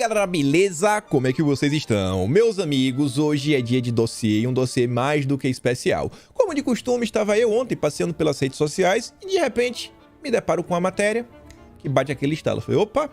galera, beleza? Como é que vocês estão? Meus amigos, hoje é dia de dossiê, um dossiê mais do que especial. Como de costume, estava eu ontem passeando pelas redes sociais e de repente me deparo com uma matéria que bate aquele estalo. Eu falei, opa,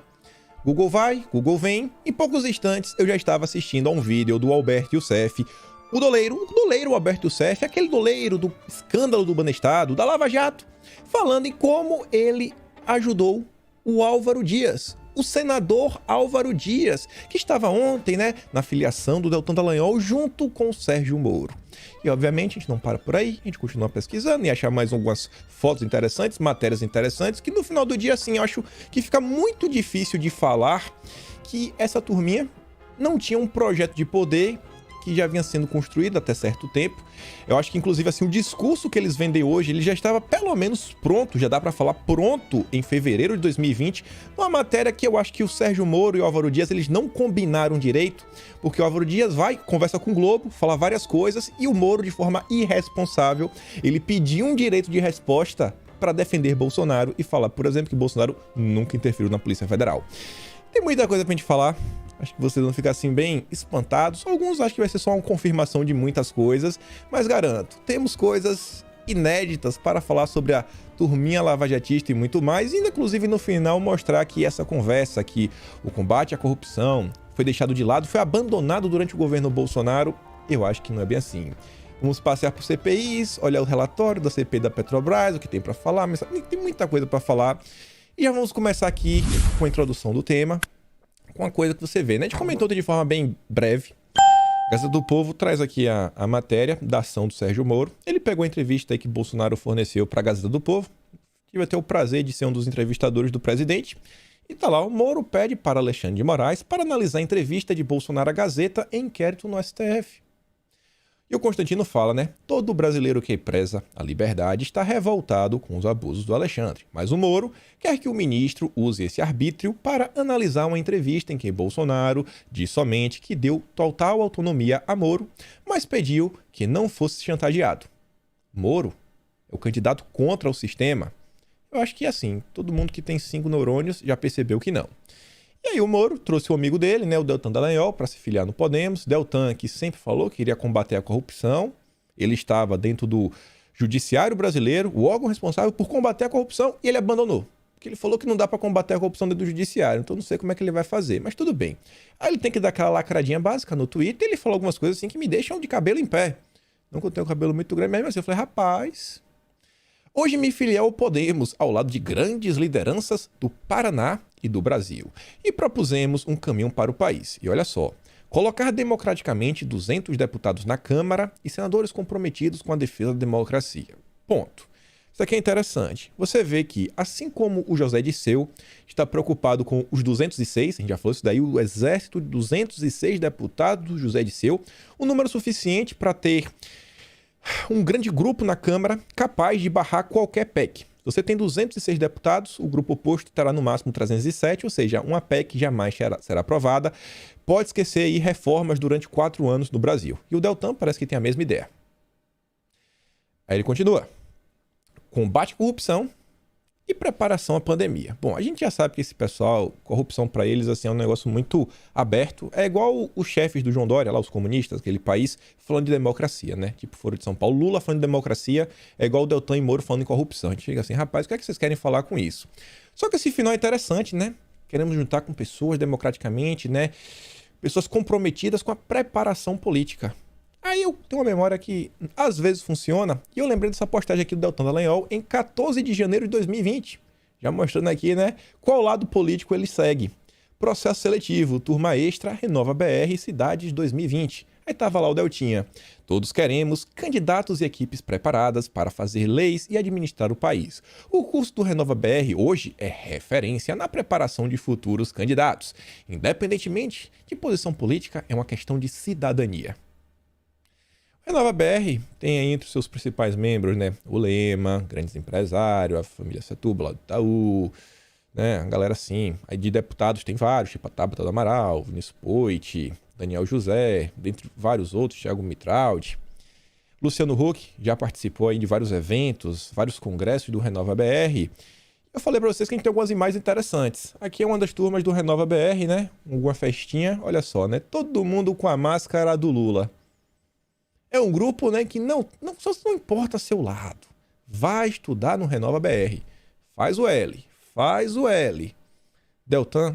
Google vai, Google vem. Em poucos instantes eu já estava assistindo a um vídeo do Alberto Youssef, o doleiro Alberto Youssef, aquele doleiro do escândalo do Banestado, da Lava Jato, falando em como ele ajudou o Álvaro Dias, o senador Álvaro Dias, que estava ontem, né, na filiação do Deltan Dallagnol junto com o Sérgio Moro. E, obviamente, a gente não para por aí, a gente continua pesquisando e achar mais algumas fotos interessantes, matérias interessantes, que no final do dia, assim, eu acho que fica muito difícil de falar que essa turminha não tinha um projeto de poder que já vinha sendo construído até certo tempo. Eu acho que, inclusive, assim, o discurso que eles vendem hoje, ele já estava pelo menos pronto, já dá para falar pronto em fevereiro de 2020, uma matéria que eu acho que o Sérgio Moro e o Álvaro Dias, eles não combinaram direito, porque o Álvaro Dias vai, conversa com o Globo, fala várias coisas, e o Moro, de forma irresponsável, ele pediu um direito de resposta para defender Bolsonaro e falar, por exemplo, que Bolsonaro nunca interferiu na Polícia Federal. Tem muita coisa pra gente falar. Acho que vocês vão ficar assim bem espantados. Alguns acham que vai ser só uma confirmação de muitas coisas, mas garanto, temos coisas inéditas para falar sobre a turminha lavajatista e muito mais, e ainda inclusive no final mostrar que essa conversa, que o combate à corrupção foi deixado de lado, foi abandonado durante o governo Bolsonaro, eu acho que não é bem assim. Vamos passear por CPIs, olhar o relatório da CPI da Petrobras, o que tem para falar, mas tem muita coisa para falar. E já vamos começar aqui com a introdução do tema, com uma coisa que você vê, né? A gente comentou de forma bem breve. A Gazeta do Povo traz aqui a matéria da ação do Sérgio Moro. Ele pegou a entrevista aí que Bolsonaro forneceu para a Gazeta do Povo. Tive até o prazer de ser um dos entrevistadores do presidente. E tá lá, o Moro pede para Alexandre de Moraes para analisar a entrevista de Bolsonaro à Gazeta em inquérito no STF. E o Constantino fala, né? Todo brasileiro que preza a liberdade está revoltado com os abusos do Alexandre. Mas o Moro quer que o ministro use esse arbítrio para analisar uma entrevista em que Bolsonaro diz somente que deu total autonomia a Moro, mas pediu que não fosse chantageado. Moro é o candidato contra o sistema? Eu acho que assim, todo mundo que tem 5 neurônios já percebeu que não. E aí o Moro trouxe o amigo dele, né, o Deltan Dallagnol, para se filiar no Podemos. Deltan, que sempre falou que iria combater a corrupção. Ele estava dentro do Judiciário Brasileiro, o órgão responsável por combater a corrupção, e ele abandonou. Porque ele falou que não dá para combater a corrupção dentro do Judiciário, então não sei como é que ele vai fazer, mas tudo bem. Aí ele tem que dar aquela lacradinha básica no Twitter, e ele falou algumas coisas assim que me deixam de cabelo em pé. Não que eu tenho o cabelo muito grande, mas assim, eu falei, rapaz, hoje me filiei ao Podemos, ao lado de grandes lideranças do Paraná e do Brasil, e propusemos um caminho para o país. E olha só, colocar democraticamente 200 deputados na Câmara e senadores comprometidos com a defesa da democracia. Ponto. Isso aqui é interessante. Você vê que, assim como o José Dirceu está preocupado com os 206, a gente já falou isso daí, o exército de 206 deputados do José Dirceu, um número suficiente para ter um grande grupo na Câmara capaz de barrar qualquer PEC. Se você tem 206 deputados, o grupo oposto terá no máximo 307, ou seja, uma PEC jamais será aprovada. Pode esquecer aí reformas durante 4 anos no Brasil. E o Deltan parece que tem a mesma ideia. Aí ele continua. Combate à corrupção e preparação à pandemia. Bom, a gente já sabe que esse pessoal, corrupção para eles assim, é um negócio muito aberto. É igual os chefes do João Dória, lá os comunistas, aquele país, falando de democracia, né? Tipo, Foro de São Paulo, Lula falando de democracia, é igual o Deltan e Moro falando em corrupção. A gente fica assim, rapaz, o que é que vocês querem falar com isso? Só que esse final é interessante, né? Queremos juntar com pessoas democraticamente, né? Pessoas comprometidas com a preparação política. Aí eu tenho uma memória que às vezes funciona, e eu lembrei dessa postagem aqui do Deltan Dallagnol em 14 de janeiro de 2020. Já mostrando aqui, né, qual lado político ele segue. Processo seletivo, turma extra, Renova BR, Cidades 2020. Aí tava lá o Deltinha. Todos queremos candidatos e equipes preparadas para fazer leis e administrar o país. O curso do Renova BR hoje é referência na preparação de futuros candidatos. Independentemente de posição política, é uma questão de cidadania. Renova BR tem aí entre os seus principais membros, né, o Lema, grandes empresários, a família Setúbal, do Itaú, né, a galera assim. Aí de deputados tem vários, tipo a Tabata do Amaral, Vinícius Poit, Daniel José, dentre vários outros, Thiago Mitraud. Luciano Huck já participou aí de vários eventos, vários congressos do Renova BR. Eu falei pra vocês que a gente tem algumas imagens interessantes. Aqui é uma das turmas do Renova BR, né? Uma festinha, olha só, né? Todo mundo com a máscara do Lula. É um grupo, né, que só não importa seu lado. Vai estudar no Renova BR. Faz o L. Deltan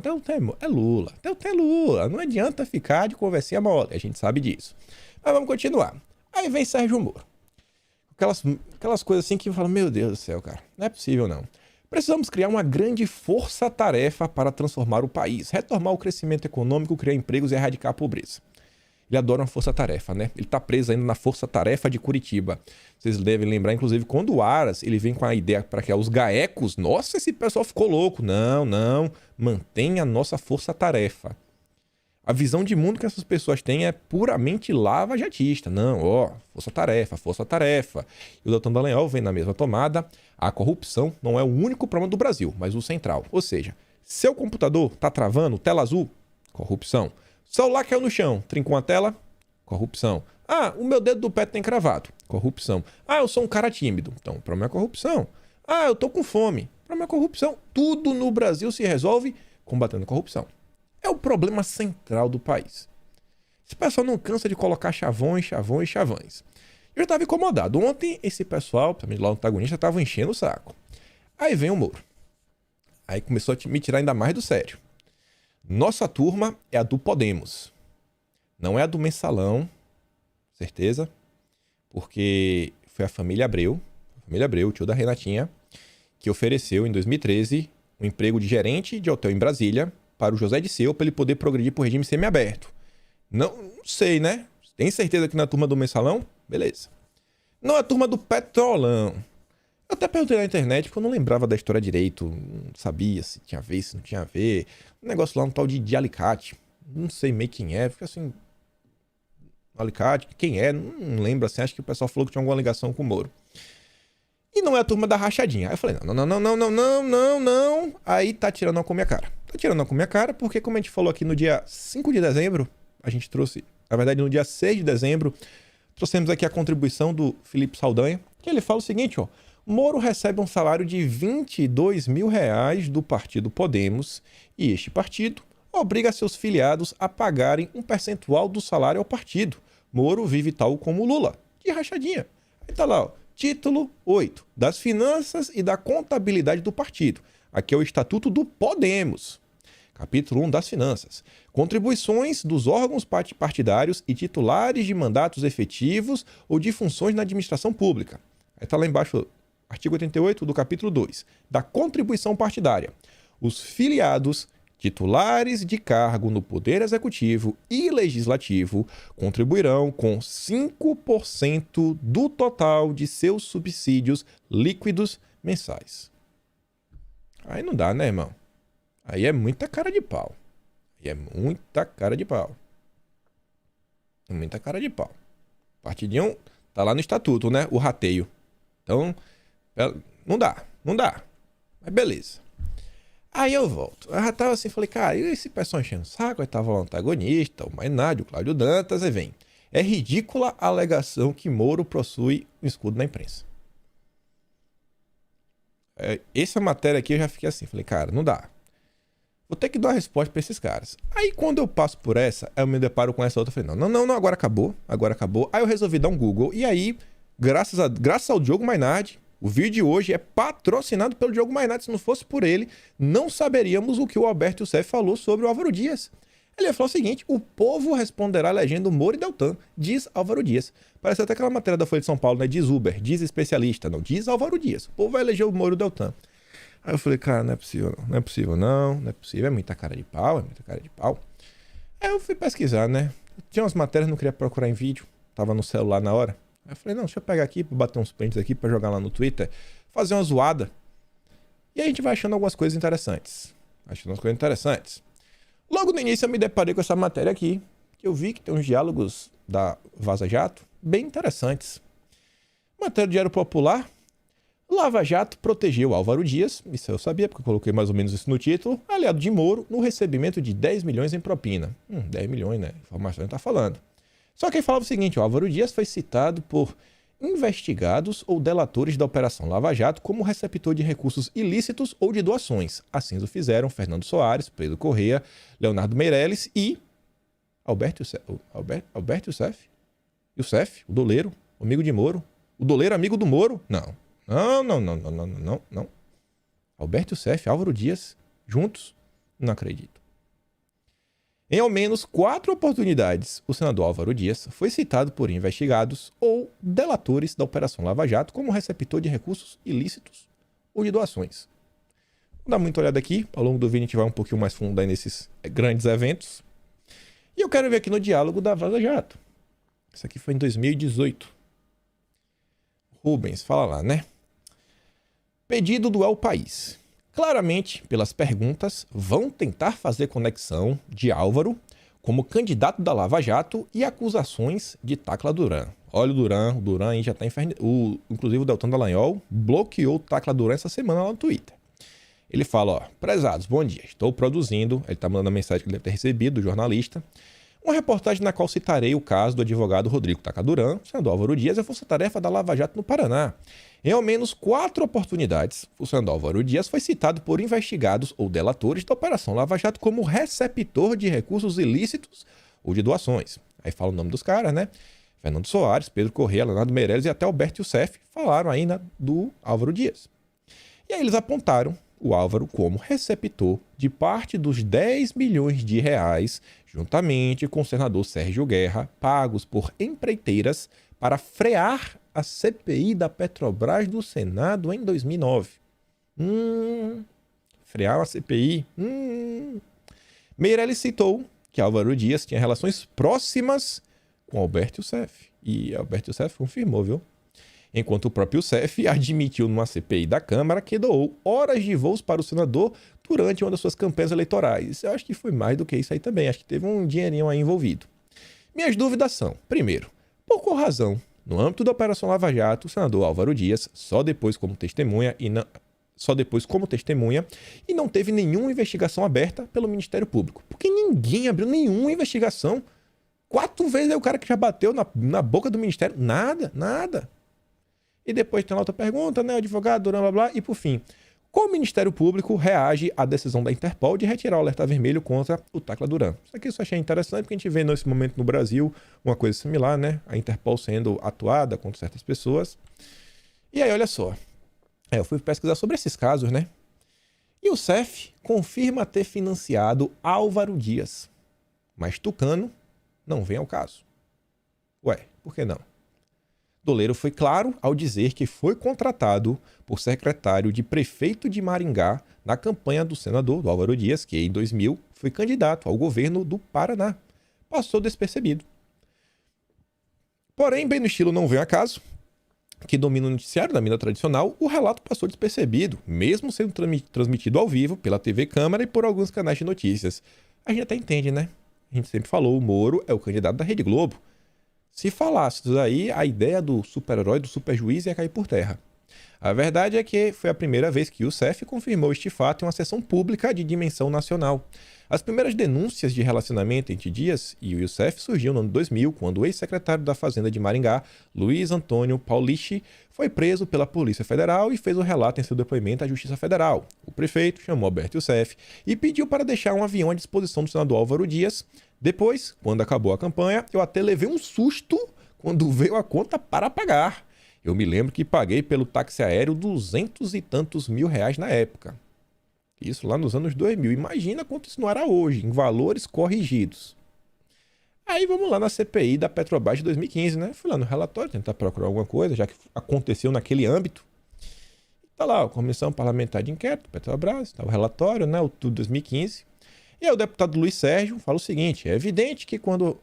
é Lula. Deltan é Lula. Não adianta ficar de conversinha mole. A gente sabe disso. Mas vamos continuar. Aí vem Sérgio Moro. Aquelas coisas assim que eu falo, meu Deus do céu, cara. Não é possível, não. Precisamos criar uma grande força-tarefa para transformar o país, retomar o crescimento econômico, criar empregos e erradicar a pobreza. Ele adora uma força-tarefa, né? Ele tá preso ainda na força-tarefa de Curitiba. Vocês devem lembrar, inclusive, quando o Aras ele vem com a ideia para criar os GAECos. Nossa, esse pessoal ficou louco. Não. Mantenha a nossa força-tarefa. A visão de mundo que essas pessoas têm é puramente lava-jatista. Não, força-tarefa. E o Deltan Dallagnol vem na mesma tomada. A corrupção não é o único problema do Brasil, mas o central. Ou seja, seu computador tá travando, tela azul, corrupção. Celular caiu no chão, trincou a tela, corrupção. Ah, o meu dedo do pé tem cravado, corrupção. Ah, eu sou um cara tímido, então o problema é corrupção. Ah, eu tô com fome, o problema é corrupção. Tudo no Brasil se resolve combatendo a corrupção. É o problema central do país. Esse pessoal não cansa de colocar chavões. Eu já estava incomodado. Ontem, esse pessoal, também lá o antagonista, estava enchendo o saco. Aí vem o Moro. Aí começou a me tirar ainda mais do sério. Nossa turma é a do Podemos. Não é a do Mensalão, certeza. Porque foi a família Abreu, o tio da Renatinha, que ofereceu em 2013 um emprego de gerente de hotel em Brasília para o José Disseu, para ele poder progredir para o regime semiaberto. Não sei, né? Tem certeza que na turma do Mensalão? Beleza. Não é a turma do Petrolão. Eu até perguntei na internet, porque eu não lembrava da história direito. Não sabia se tinha a ver, se não tinha a ver. Um negócio lá, um tal de alicate. Não sei meio quem é. Fica assim... Alicate, quem é? Não lembro assim. Acho que o pessoal falou que tinha alguma ligação com o Moro. E não é a turma da rachadinha. Aí eu falei, não. Aí tá tirando uma com a minha cara. Tá tirando uma com a minha cara porque, como a gente falou aqui no dia 5 de dezembro, a gente trouxe... Na verdade, no dia 6 de dezembro, trouxemos aqui a contribuição do Felipe Saldanha, que ele fala o seguinte, ó. Moro recebe um salário de R$22 mil do partido Podemos e este partido obriga seus filiados a pagarem um percentual do salário ao partido. Moro vive tal como Lula. Que rachadinha. Aí tá lá, ó. Título 8. Das finanças e da contabilidade do partido. Aqui é o Estatuto do Podemos. Capítulo 1 das finanças. Contribuições dos órgãos partidários e titulares de mandatos efetivos ou de funções na administração pública. Aí está lá embaixo, artigo 88 do capítulo 2, da contribuição partidária. Os filiados, titulares de cargo no Poder Executivo e Legislativo contribuirão com 5% do total de seus subsídios líquidos mensais. Aí não dá, né, irmão? Aí é muita cara de pau. Partidinho tá lá no estatuto, né? O rateio. Então, não dá. Mas beleza. Aí eu volto. Eu já tava assim, falei, cara, e esse pessoal enchendo o saco? Aí tava o antagonista, o Mainardi, o Cláudio Dantas, aí vem. É ridícula a alegação que Moro possui um escudo na imprensa. Essa matéria aqui eu já fiquei assim, falei, cara, não dá. Vou ter que dar uma resposta pra esses caras. Aí quando eu passo por essa, eu me deparo com essa outra. Eu falei, não, agora acabou. Aí eu resolvi dar um Google. E aí, graças ao Diogo Mainardi, o vídeo de hoje é patrocinado pelo Diogo Mainardi. Se não fosse por ele, não saberíamos o que o Alberto Youssef falou sobre o Álvaro Dias. Ele falou o seguinte, o povo responderá elegendo Moro e Deltan, diz Álvaro Dias. Parece até aquela matéria da Folha de São Paulo, né? Diz Uber, diz especialista. Não, diz Álvaro Dias. O povo vai eleger o Moro e o Deltan. Aí eu falei, cara, não é possível, é muita cara de pau. Aí eu fui pesquisar, né? Tinha umas matérias, não queria procurar em vídeo, tava no celular na hora. Aí eu falei, não, deixa eu pegar aqui, bater uns prints aqui pra jogar lá no Twitter, fazer uma zoada. E aí a gente vai achando algumas coisas interessantes. Logo no início eu me deparei com essa matéria aqui, que eu vi que tem uns diálogos da Vaza Jato bem interessantes. Matéria do Diário Popular. Lava Jato protegeu Álvaro Dias, isso eu sabia porque eu coloquei mais ou menos isso no título, aliado de Moro, no recebimento de 10 milhões em propina. 10 milhões, né? Informação está falando. Só que ele falava o seguinte, o Álvaro Dias foi citado por investigados ou delatores da Operação Lava Jato como receptor de recursos ilícitos ou de doações. Assim o fizeram Fernando Soares, Pedro Corrêa, Leonardo Meirelles e Alberto Youssef? Youssef, o doleiro, amigo de Moro. O doleiro amigo do Moro? Não. Não. Alberto Youssef, Álvaro Dias, juntos? Não acredito. Em ao menos 4 oportunidades, o senador Álvaro Dias foi citado por investigados ou delatores da Operação Lava Jato como receptor de recursos ilícitos ou de doações. Vou dar muita olhada aqui, ao longo do vídeo a gente vai um pouquinho mais fundo aí nesses grandes eventos. E eu quero ver aqui no diálogo da Vaza Jato. Isso aqui foi em 2018. Rubens, fala lá, né? Pedido do El País. Claramente, pelas perguntas, vão tentar fazer conexão de Álvaro como candidato da Lava Jato e acusações de Tacla Duran. Olha o Duran aí já está infernizado. Inclusive o Deltan Dallagnol bloqueou o Tacla Duran essa semana lá no Twitter. Ele fala, ó, prezados, bom dia, estou produzindo, ele está mandando a mensagem que ele deve ter recebido do jornalista, uma reportagem na qual citarei o caso do advogado Rodrigo Tacla Duran, senador Álvaro Dias, e a força-tarefa da Lava Jato no Paraná. Em ao menos 4 oportunidades, o senador Álvaro Dias foi citado por investigados ou delatores da Operação Lava Jato como receptor de recursos ilícitos ou de doações. Aí fala o nome dos caras, né? Fernando Soares, Pedro Corrêa, Leonardo Meirelles e até Alberto Youssef falaram aí do Álvaro Dias. E aí eles apontaram o Álvaro como receptor de parte dos 10 milhões de reais, juntamente com o senador Sérgio Guerra, pagos por empreiteiras para frear a CPI da Petrobras do Senado em 2009. Frear a CPI. Meirelles citou que Álvaro Dias tinha relações próximas com Alberto Youssef. E Alberto Youssef confirmou, viu? Enquanto o próprio Youssef admitiu numa CPI da Câmara que doou horas de voos para o senador durante uma das suas campanhas eleitorais. Eu acho que foi mais do que isso aí também. Acho que teve um dinheirinho aí envolvido. Minhas dúvidas são, primeiro, por qual razão, no âmbito da Operação Lava Jato, o senador Álvaro Dias, só depois como testemunha e não teve nenhuma investigação aberta pelo Ministério Público? Porque ninguém abriu nenhuma investigação. 4 vezes é o cara que já bateu na boca do Ministério. Nada. E depois tem lá outra pergunta, né? O advogado, blá, blá, blá. E por fim, como o Ministério Público reage à decisão da Interpol de retirar o alerta vermelho contra o Tacla Duran? Isso aqui eu só achei interessante porque a gente vê nesse momento no Brasil uma coisa similar, né? A Interpol sendo atuada contra certas pessoas. E aí, olha só. Eu fui pesquisar sobre esses casos, né? E o CEF confirma ter financiado Álvaro Dias. Mas Tucano não vem ao caso. Ué, por que não? Doleiro foi claro ao dizer que foi contratado por secretário de prefeito de Maringá na campanha do senador do Álvaro Dias, que em 2000 foi candidato ao governo do Paraná. Passou despercebido. Porém, bem no estilo não vem a caso, que domina o noticiário da mídia tradicional, o relato passou despercebido, mesmo sendo transmitido ao vivo pela TV Câmara e por alguns canais de notícias. A gente até entende, né? A gente sempre falou, o Moro é o candidato da Rede Globo. Se falasse isso aí, a ideia do super-herói, do super-juiz ia cair por terra. A verdade é que foi a primeira vez que o CEF confirmou este fato em uma sessão pública de dimensão nacional. As primeiras denúncias de relacionamento entre Dias e o Youssef surgiu no ano 2000, quando o ex-secretário da Fazenda de Maringá, Luiz Antônio Paulichi, foi preso pela Polícia Federal e fez o relato em seu depoimento à Justiça Federal. O prefeito chamou Alberto Youssef e pediu para deixar um avião à disposição do senador Álvaro Dias. Depois, quando acabou a campanha, eu até levei um susto quando veio a conta para pagar. Eu me lembro que paguei pelo táxi aéreo 200 e tantos mil reais na época. Isso lá nos anos 2000. Imagina quanto isso não era hoje, em valores corrigidos. Aí vamos lá na CPI da Petrobras de 2015, né? Fui lá no relatório tentar procurar alguma coisa, já que aconteceu naquele âmbito. Tá lá, a Comissão Parlamentar de Inquérito, Petrobras, tá o relatório, né? O tudo 2015. E aí o deputado Luiz Sérgio fala o seguinte, é evidente que quando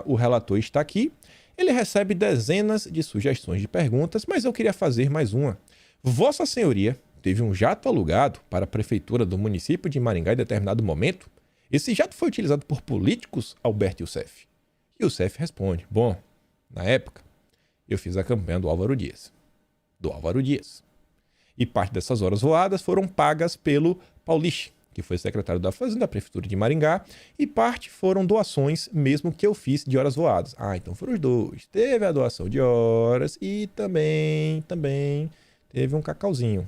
o relator está aqui, ele recebe dezenas de sugestões de perguntas, mas eu queria fazer mais uma. Vossa Senhoria teve um jato alugado para a prefeitura do município de Maringá em determinado momento? Esse jato foi utilizado por políticos, Alberto Youssef? E o Youssef responde, bom, na época, eu fiz a campanha do Álvaro Dias. E parte dessas horas voadas foram pagas pelo Paulichi, que foi secretário da Fazenda da Prefeitura de Maringá, e parte foram doações mesmo que eu fiz de horas voadas. Ah, então foram os dois. Teve a doação de horas e também teve um cacauzinho.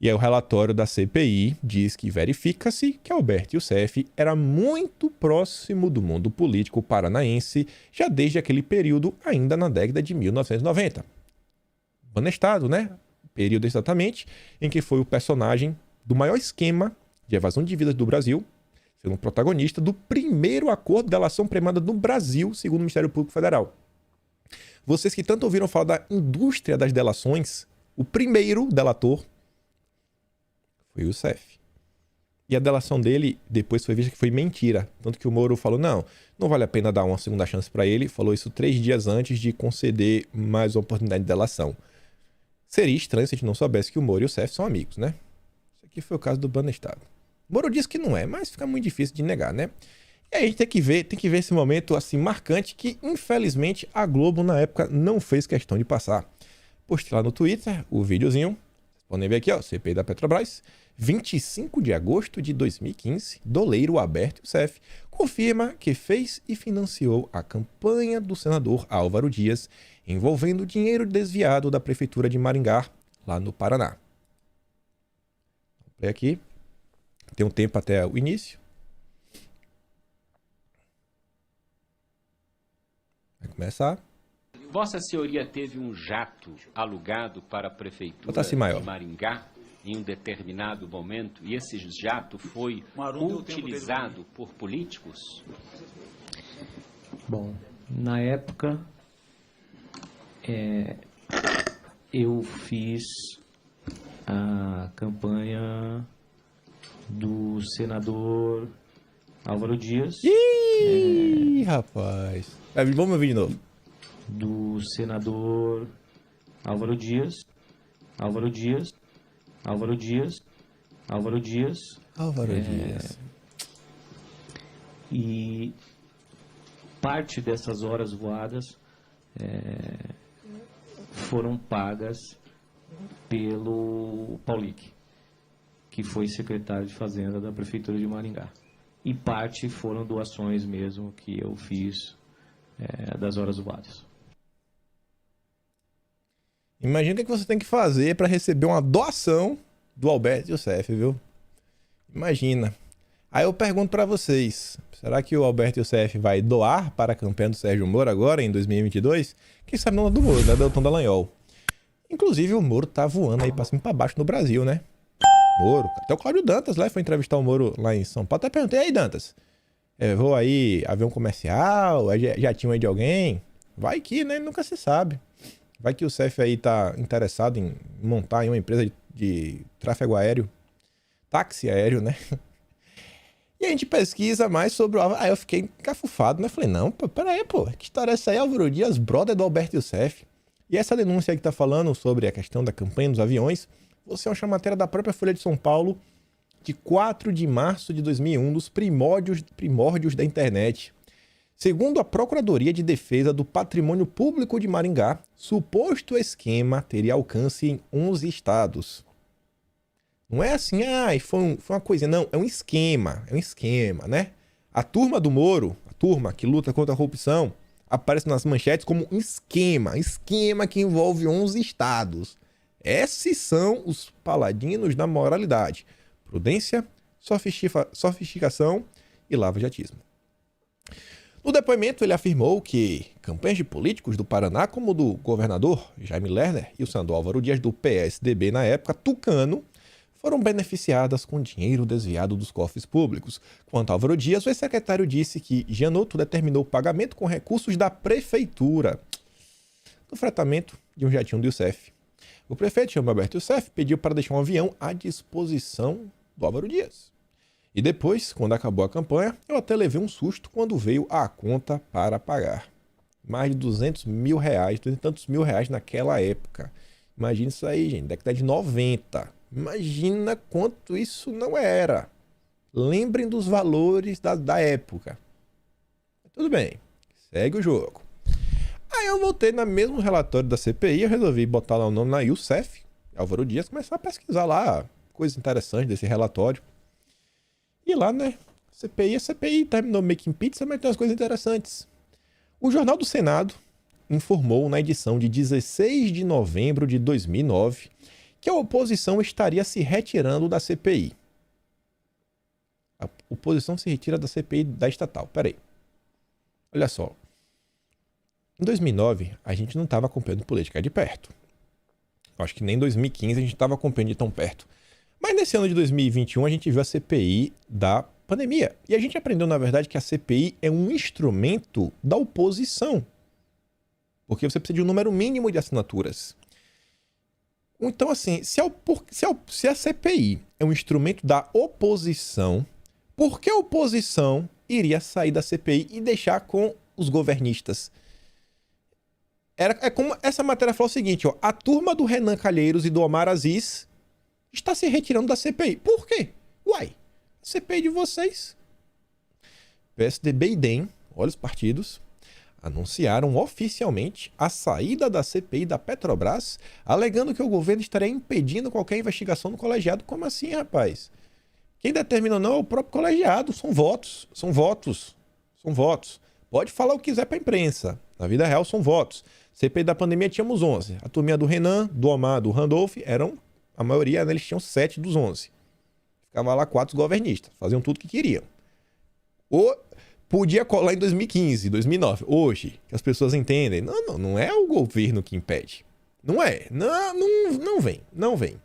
E aí o relatório da CPI diz que verifica-se que Alberto Youssef era muito próximo do mundo político paranaense já desde aquele período, ainda na década de 1990. Banestado, né? Período exatamente em que foi o personagem do maior esquema de evasão de vidas do Brasil, sendo um protagonista do primeiro acordo de delação premiada no Brasil, segundo o Ministério Público Federal. Vocês que tanto ouviram falar da indústria das delações, o primeiro delator foi o Youssef. E a delação dele depois foi vista que foi mentira. Tanto que o Moro falou, não vale a pena dar uma segunda chance para ele. Falou isso 3 dias antes de conceder mais uma oportunidade de delação. Seria estranho se a gente não soubesse que o Moro e o Youssef são amigos, né? Isso aqui foi o caso do Banestado. O Moro disse que não é, mas fica muito difícil de negar, né? E aí a gente tem que ver esse momento assim marcante que, infelizmente, a Globo na época não fez questão de passar. Postei lá no Twitter o videozinho. Vocês podem ver aqui, ó, CPI da Petrobras. 25 de agosto de 2015, doleiro Alberto Youssef confirma que fez e financiou a campanha do senador Álvaro Dias envolvendo dinheiro desviado da Prefeitura de Maringá, lá no Paraná. Vou ler aqui. Tem um tempo até o início. Vai começar. Vossa Senhoria teve um jato alugado para a Prefeitura Assim maior. de Maringá em um determinado momento e esse jato foi utilizado por políticos? Bom, na época eu fiz a campanha do senador Álvaro Dias. Ih, rapaz. Vamos ouvir de novo. Do senador Álvaro Dias. E parte dessas horas voadas foram pagas pelo Paulic, que foi secretário de Fazenda da Prefeitura de Maringá. E parte foram doações mesmo que eu fiz das horas voadas. Imagina o que você tem que fazer para receber uma doação do Alberto Youssef, viu? Imagina. Aí eu pergunto para vocês, será que o Alberto Youssef vai doar para a campanha do Sérgio Moro agora, em 2022? Quem sabe não é do Moro, né? Deltan Dallagnol. Inclusive o Moro tá voando aí para cima e para baixo no Brasil, né? Moro. Até o Cláudio Dantas lá foi entrevistar o Moro lá em São Paulo. Até perguntei, aí Dantas, vou aí, avião comercial, jatinho aí de alguém? Vai que, né? Nunca se sabe. Vai que o CEF aí tá interessado em montar em uma empresa de tráfego aéreo, táxi aéreo, né? E a gente pesquisa mais sobre o Álvaro. Aí eu fiquei encafufado, né? Falei, não, peraí, que história é essa aí? Álvaro Dias, brother do Alberto Youssef. E essa denúncia aí que tá falando sobre a questão da campanha dos aviões, você acha uma matéria da própria Folha de São Paulo, de 4 de março de 2001, dos primórdios da internet. Segundo a Procuradoria de Defesa do Patrimônio Público de Maringá, suposto esquema teria alcance em 11 estados. Não é assim, foi uma coisa, não, é um esquema, né? A turma do Moro, a turma que luta contra a corrupção, aparece nas manchetes como um esquema que envolve 11 estados. Esses são os paladinos da moralidade, prudência, sofisticação e lava-jatismo. No depoimento, ele afirmou que campanhas de políticos do Paraná, como o do governador Jaime Lerner e o senador Álvaro Dias do PSDB na época, tucano, foram beneficiadas com dinheiro desviado dos cofres públicos. Quanto a Álvaro Dias, o ex-secretário disse que Janotto determinou o pagamento com recursos da prefeitura do fretamento de um jatinho do Youssef. O prefeito, Alberto Youssef, pediu para deixar um avião à disposição do Álvaro Dias. E depois, quando acabou a campanha, eu até levei um susto quando veio a conta para pagar. Mais de 200 mil reais, 200 e tantos mil reais naquela época. Imagina isso aí, gente, década de 90. Imagina quanto isso não era. Lembrem dos valores da época. Tudo bem, segue o jogo. Aí eu voltei no mesmo relatório da CPI, eu resolvi botar lá o nome na Youssef, Álvaro Dias, começar a pesquisar lá coisas interessantes desse relatório. E lá, né? CPI é CPI, terminou making pizza, mas tem umas coisas interessantes. O Jornal do Senado informou na edição de 16 de novembro de 2009 que a oposição estaria se retirando da CPI. A oposição se retira da CPI da estatal. Peraí. Olha só. Em 2009, a gente não estava acompanhando política de perto. Acho que nem em 2015 a gente estava acompanhando de tão perto. Mas nesse ano de 2021 a gente viu a CPI da pandemia. E a gente aprendeu, na verdade, que a CPI é um instrumento da oposição. Porque você precisa de um número mínimo de assinaturas. Então, assim, se a CPI é um instrumento da oposição, por que a oposição iria sair da CPI e deixar com os governistas? É como essa matéria falou o seguinte, ó, a turma do Renan Calheiros e do Omar Aziz está se retirando da CPI. Por quê? Uai, a CPI de vocês. PSDB e DEM, olha os partidos, anunciaram oficialmente a saída da CPI da Petrobras, alegando que o governo estaria impedindo qualquer investigação no colegiado. Como assim, rapaz? Quem determina não é o próprio colegiado, são votos. Pode falar o que quiser para a imprensa, na vida real são votos. CPI da pandemia tínhamos 11. A turminha do Renan, do Omar, do Randolph, a maioria, né, eles tinham 7 dos 11. Ficava lá 4 governistas, faziam tudo que queriam. Ou podia colar em 2015, 2009. Hoje, que as pessoas entendem, não é o governo que impede. Não é. Não vem.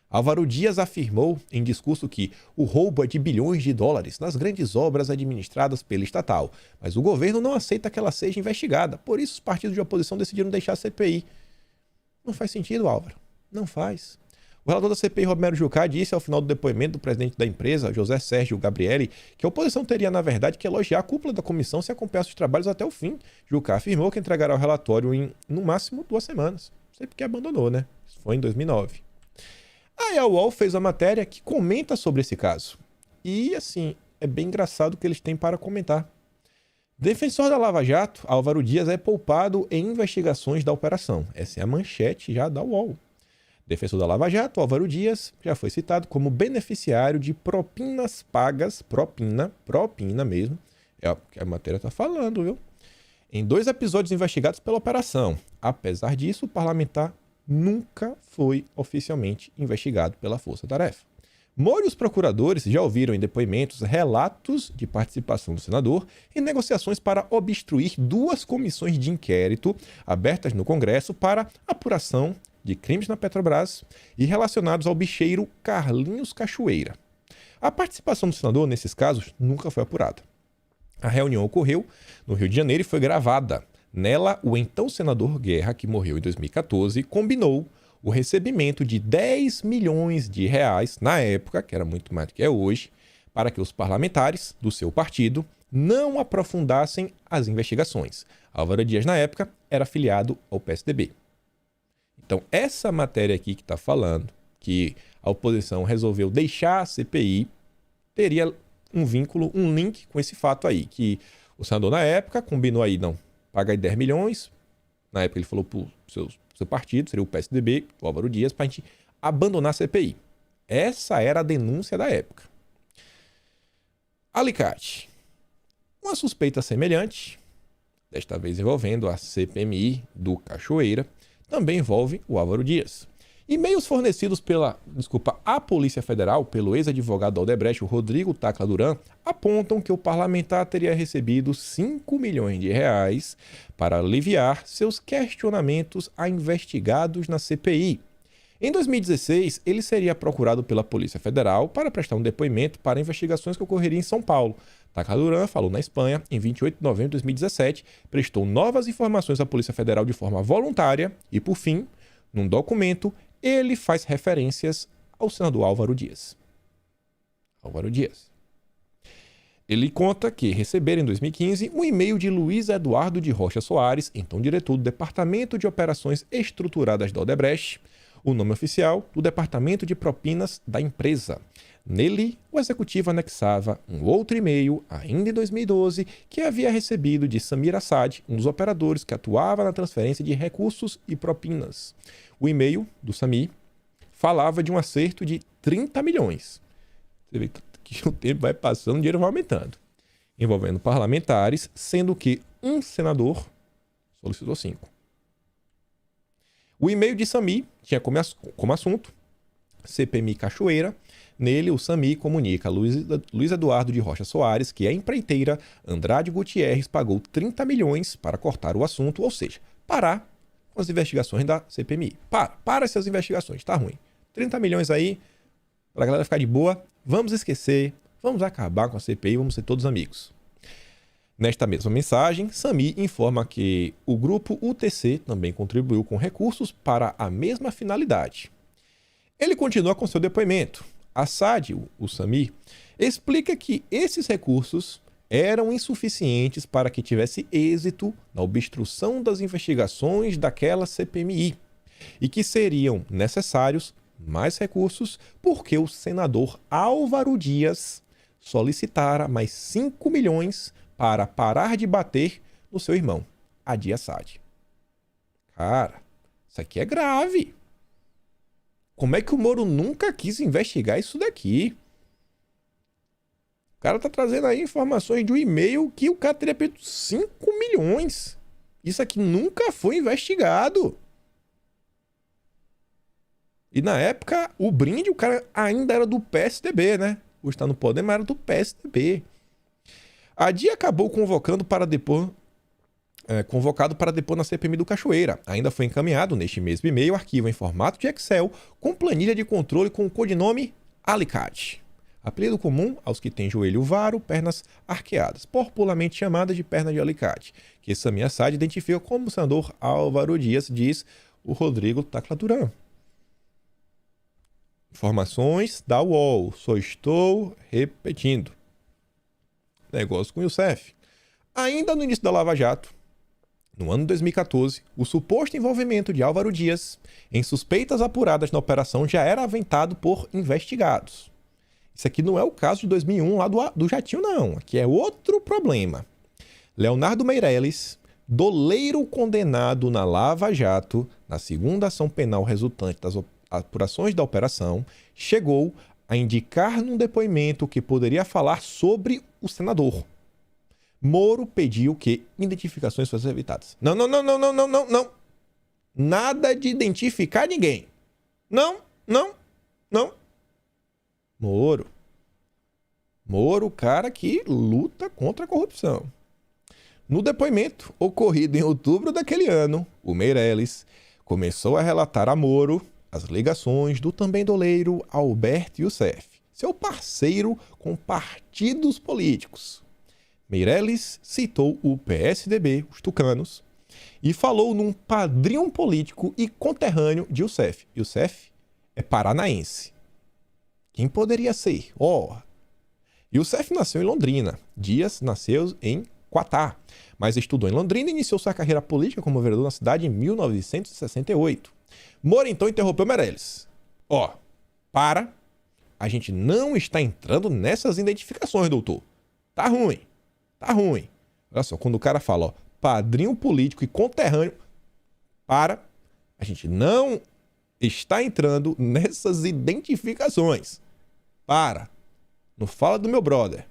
Álvaro Dias afirmou em discurso que o roubo é de bilhões de dólares nas grandes obras administradas pela estatal, mas o governo não aceita que ela seja investigada. Por isso, os partidos de oposição decidiram deixar a CPI. Não faz sentido, Álvaro. Não faz. O relator da CPI, Romero Jucá, disse ao final do depoimento do presidente da empresa, José Sérgio Gabrielli, que a oposição teria, na verdade, que elogiar a cúpula da comissão se acompanhasse os trabalhos até o fim. Jucá afirmou que entregará o relatório em, no máximo, 2 semanas. Não sei porque abandonou, né? Isso foi em 2009. Aí a UOL fez a matéria que comenta sobre esse caso. E, assim, é bem engraçado o que eles têm para comentar. Defensor da Lava Jato, Álvaro Dias é poupado em investigações da operação. Essa é a manchete já da UOL. Defensor da Lava Jato, Álvaro Dias, já foi citado como beneficiário de propinas pagas, propina mesmo, é o que a matéria está falando, viu? Em 2 episódios investigados pela operação. Apesar disso, o parlamentar nunca foi oficialmente investigado pela Força Tarefa. Moro e os procuradores já ouviram em depoimentos relatos de participação do senador em negociações para obstruir 2 comissões de inquérito abertas no Congresso para apuração de crimes na Petrobras e relacionados ao bicheiro Carlinhos Cachoeira. A participação do senador nesses casos nunca foi apurada. A reunião ocorreu no Rio de Janeiro e foi gravada. Nela, o então senador Guerra, que morreu em 2014, combinou o recebimento de 10 milhões de reais, na época, que era muito mais do que é hoje, para que os parlamentares do seu partido não aprofundassem as investigações. Álvaro Dias, na época, era afiliado ao PSDB. Então, essa matéria aqui que está falando que a oposição resolveu deixar a CPI, teria um vínculo, um link com esse fato aí, que o senador, na época, combinou aí, não, paga aí 10 milhões, na época ele falou para o seu partido, seria o PSDB, o Álvaro Dias, para a gente abandonar a CPI. Essa era a denúncia da época. Alicate. Uma suspeita semelhante, desta vez envolvendo a CPMI do Cachoeira, também envolve o Álvaro Dias. E-mails fornecidos à Polícia Federal pelo ex-advogado da Odebrecht, o Rodrigo Tacla Duran, apontam que o parlamentar teria recebido 5 milhões de reais para aliviar seus questionamentos a investigados na CPI. Em 2016, ele seria procurado pela Polícia Federal para prestar um depoimento para investigações que ocorreriam em São Paulo. Tacla Duran falou na Espanha em 28 de novembro de 2017, prestou novas informações à Polícia Federal de forma voluntária e, por fim, num documento, ele faz referências ao senador Álvaro Dias. Ele conta que receberam em 2015 um e-mail de Luiz Eduardo de Rocha Soares, então diretor do Departamento de Operações Estruturadas da Odebrecht, o nome oficial do Departamento de Propinas da empresa. Nele, o executivo anexava um outro e-mail, ainda em 2012, que havia recebido de Samir Assad, um dos operadores que atuava na transferência de recursos e propinas. O e-mail do Samir falava de um acerto de 30 milhões. que o tempo vai passando, o dinheiro vai aumentando. Envolvendo parlamentares, sendo que um senador solicitou 5. O e-mail de Sami tinha como assunto CPMI Cachoeira. Nele, o Sami comunica a Luiz Eduardo de Rocha Soares que a empreiteira Andrade Gutierrez pagou 30 milhões para cortar o assunto, ou seja, parar com as investigações da CPMI. Para essas investigações, tá ruim. 30 milhões aí, pra galera ficar de boa, vamos esquecer, vamos acabar com a CPI, vamos ser todos amigos. Nesta mesma mensagem, Sami informa que o grupo UTC também contribuiu com recursos para a mesma finalidade. Ele continua com seu depoimento. Assad, o Sami, explica que esses recursos eram insuficientes para que tivesse êxito na obstrução das investigações daquela CPMI e que seriam necessários mais recursos porque o senador Álvaro Dias solicitara mais 5 milhões para parar de bater no seu irmão, Adi Assad. Cara, isso aqui é grave. Como é que o Moro nunca quis investigar isso daqui? O cara tá trazendo aí informações de um e-mail que o cara teria pedido 5 milhões. Isso aqui nunca foi investigado. E na época, o brinde, o cara ainda era do PSDB, né? Hoje está no poder, mas era do PSDB. A DIA acabou convocado para depor na CPMI do Cachoeira. Ainda foi encaminhado, neste mesmo e-mail, arquivo em formato de Excel com planilha de controle com o codinome Alicate. Apelido comum aos que têm joelho varo, pernas arqueadas, popularmente chamada de perna de alicate, que Sami Assad identifica como o senador Álvaro Dias, diz o Rodrigo Tacla Duran. Informações da UOL, só estou repetindo. Negócio com o Youssef. Ainda no início da Lava Jato, no ano de 2014, o suposto envolvimento de Álvaro Dias em suspeitas apuradas na operação já era aventado por investigados. Isso aqui não é o caso de 2001 lá do Jatinho, não. Aqui é outro problema. Leonardo Meirelles, doleiro condenado na Lava Jato, na segunda ação penal resultante das apurações da operação, chegou a indicar num depoimento que poderia falar sobre o senador. Moro pediu que identificações fossem evitadas. Não. Nada de identificar ninguém. Não. Moro, o cara que luta contra a corrupção. No depoimento ocorrido em outubro daquele ano, o Meirelles começou a relatar a Moro as ligações do também doleiro Alberto Youssef, seu parceiro com partidos políticos. Meirelles citou o PSDB, os tucanos, e falou num padrinho político e conterrâneo de Youssef. Youssef é paranaense. Quem poderia ser? Youssef nasceu em Londrina. Dias nasceu em Quatá, mas estudou em Londrina e iniciou sua carreira política como vereador na cidade em 1968. Moro então interrompeu Meirelles. A gente não está entrando nessas identificações, doutor. Tá ruim. Olha só, quando o cara fala, padrinho político e conterrâneo, a gente não está entrando nessas identificações. Não fala do meu brother.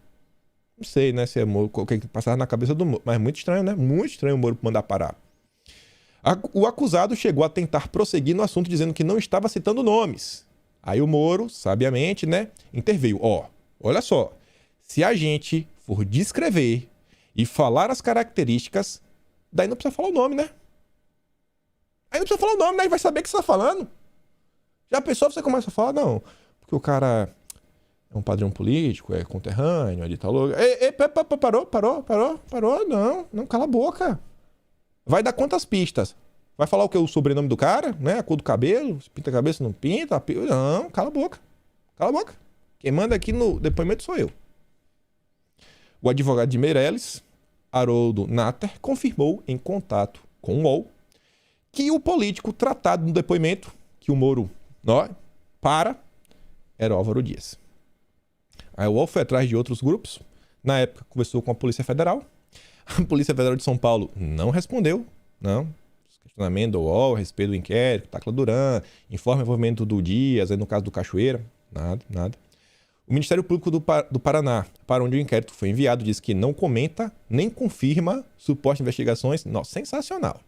Não sei, né, se é Moro, o que passava na cabeça do Moro, mas muito estranho, né? Muito estranho o Moro mandar parar. O acusado chegou a tentar prosseguir no assunto dizendo que não estava citando nomes. Aí o Moro, sabiamente, né, interveio. Olha só, se a gente for descrever e falar as características, daí não precisa falar o nome, né? Aí vai saber o que você está falando. Já a pessoa, você começa a falar, não, porque o cara é um padrão político, é conterrâneo, é de tal lugar. Parou, não, cala a boca. Vai dar quantas pistas? Vai falar o que? O sobrenome do cara, né? A cor do cabelo, se pinta a cabeça, não pinta. Não, cala a boca. Quem manda aqui no depoimento sou eu. O advogado de Meirelles, Haroldo Natter, confirmou em contato com o UOL que o político tratado no depoimento, que o Moro era o Álvaro Dias. Aí o UOL foi atrás de outros grupos. Na época, conversou com a Polícia Federal. A Polícia Federal de São Paulo não respondeu. Questionamento do UOL a respeito do inquérito, Tacla Duran, informe o envolvimento do Dias, aí no caso do Cachoeira. Nada. O Ministério Público do Paraná, para onde o inquérito foi enviado, diz que não comenta nem confirma supostas investigações. Nossa, sensacional.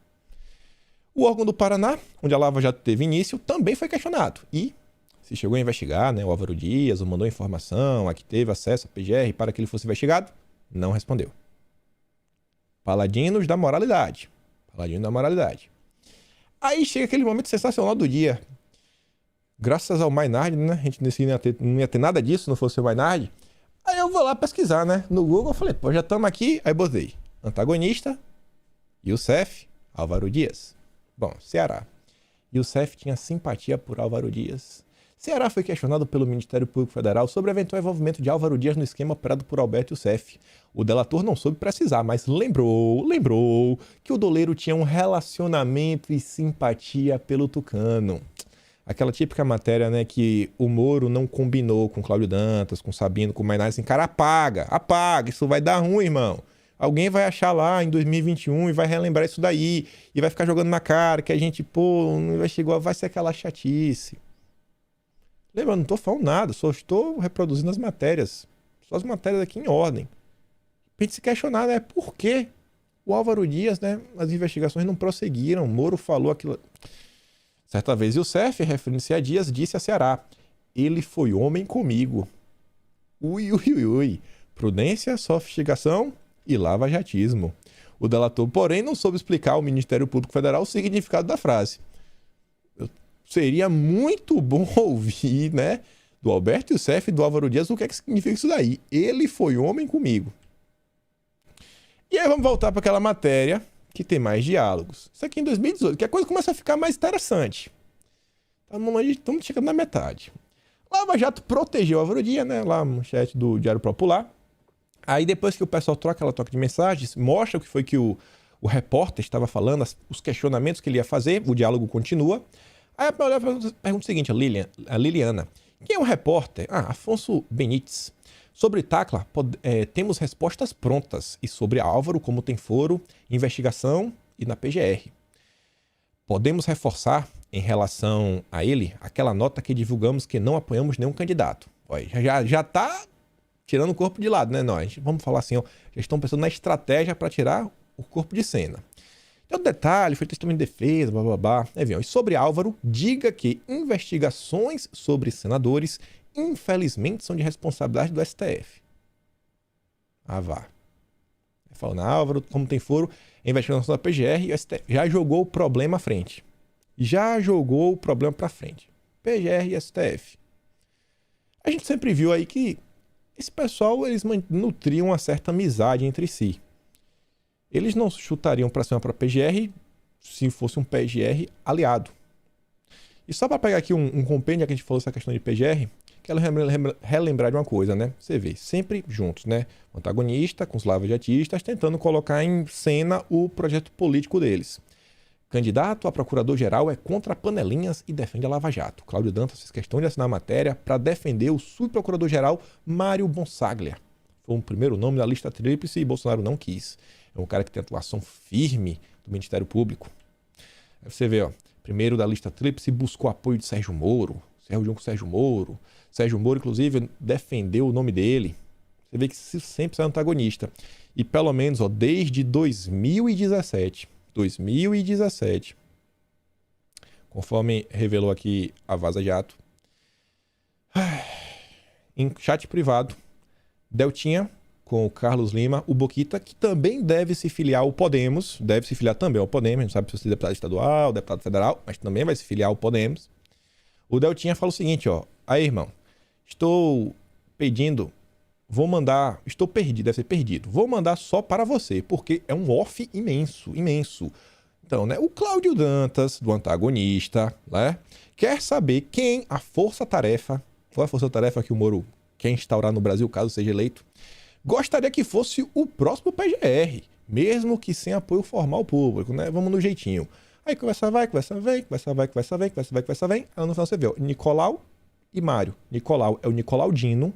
O órgão do Paraná, onde a Lava Jato teve início, também foi questionado. E se chegou a investigar, né, o Álvaro Dias, ou mandou informação, a que teve acesso à PGR para que ele fosse investigado, não respondeu. Paladinos da moralidade. Paladinos da moralidade. Aí chega aquele momento sensacional do dia. Graças ao Maynard, né? A gente não ia ter nada disso se não fosse o Maynard. Aí eu vou lá pesquisar, né? No Google, eu falei, pô, já estamos aqui. Aí botei antagonista, Youssef, Álvaro Dias. Bom, Ceará. Youssef tinha simpatia por Álvaro Dias. Ceará foi questionado pelo Ministério Público Federal sobre o eventual envolvimento de Álvaro Dias no esquema operado por Alberto Youssef. O delator não soube precisar, mas lembrou que o doleiro tinha um relacionamento e simpatia pelo tucano. Aquela típica matéria, né, que o Moro não combinou com Cláudio Dantas, com Sabino, com o Maynard, assim, cara, apaga, isso vai dar ruim, irmão. Alguém vai achar lá em 2021 e vai relembrar isso daí, e vai ficar jogando na cara que a gente, pô, não investigou, vai ser aquela chatice. Lembra, eu não tô falando nada, só estou reproduzindo as matérias, só as matérias aqui em ordem. Pra gente se questionar, né, por que o Álvaro Dias, né, as investigações não prosseguiram, Moro falou aquilo... Certa vez, Youssef, referindo-se a Dias, disse a Ceará: ele foi homem comigo. Ui. Prudência, sofisticação e lava-jatismo. O delator, porém, não soube explicar ao Ministério Público Federal o significado da frase. Seria muito bom ouvir, né, do Alberto Youssef e do Álvaro Dias o que é que significa isso daí. Ele foi homem comigo. E aí vamos voltar para aquela matéria que tem mais diálogos. Isso aqui em 2018, que a coisa começa a ficar mais interessante. Estamos chegando na metade. Lava Jato protegeu a Álvaro Dias, né? Lá no chat do Diário Popular. Aí depois que o pessoal troca aquela troca de mensagens, mostra o que foi que o repórter estava falando, os questionamentos que ele ia fazer, o diálogo continua. Aí a pergunta é o seguinte, a Liliana. Quem é o repórter? Afonso Benites. Sobre Tacla, temos respostas prontas. E sobre Álvaro, como tem foro, investigação e na PGR. Podemos reforçar, em relação a ele, aquela nota que divulgamos que não apoiamos nenhum candidato. Olha, já tá tirando o corpo de lado, né? Nós vamos falar assim, ó, já estão pensando na estratégia para tirar o corpo de cena. Então, detalhe, foi testemunho de defesa, blá, blá, blá. E sobre Álvaro, diga que investigações sobre senadores infelizmente são de responsabilidade do STF. Vá. Falando, Álvaro, como tem foro, a investigação da PGR e o STF já jogou o problema à frente. PGR e STF. A gente sempre viu aí que esse pessoal, eles nutriam uma certa amizade entre si. Eles não chutariam para cima para a PGR se fosse um PGR aliado. E só para pegar aqui um compêndio que a gente falou essa questão de PGR, quero relembrar de uma coisa, né? Você vê, sempre juntos, né? O antagonista com os lava-jatistas tentando colocar em cena o projeto político deles. Candidato a procurador-geral é contra panelinhas e defende a Lava Jato. Cláudio Dantas fez questão de assinar a matéria para defender o subprocurador-geral Mário Bonsaglia. Foi o primeiro nome da lista tríplice e Bolsonaro não quis. É um cara que tem atuação firme do Ministério Público. Aí você vê, ó, primeiro da lista tríplice buscou apoio de Sérgio Moro. Reunião com Sérgio Moro. Sérgio Moro, inclusive, defendeu o nome dele. Você vê que sempre é antagonista. E pelo menos, ó, desde 2017, conforme revelou aqui a Vaza Jato, em chat privado, Deltinha com o Carlos Lima, o Boquita, que também deve se filiar ao Podemos, deve se filiar também ao Podemos, a gente sabe se vai ser deputado estadual, deputado federal, mas também vai se filiar ao Podemos. O Deltinha fala o seguinte, ó, aí, irmão, estou perdido, deve ser perdido, vou mandar só para você, porque é um off imenso. Então, né, o Cláudio Dantas, do antagonista, né, quer saber quem qual é a força-tarefa que o Moro quer instaurar no Brasil, caso seja eleito, gostaria que fosse o próximo PGR, mesmo que sem apoio formal público, né, vamos no jeitinho. Aí conversa vem. Aí no final você vê, ó, Nicolau e Mário. Nicolau é o Nicolau Dino,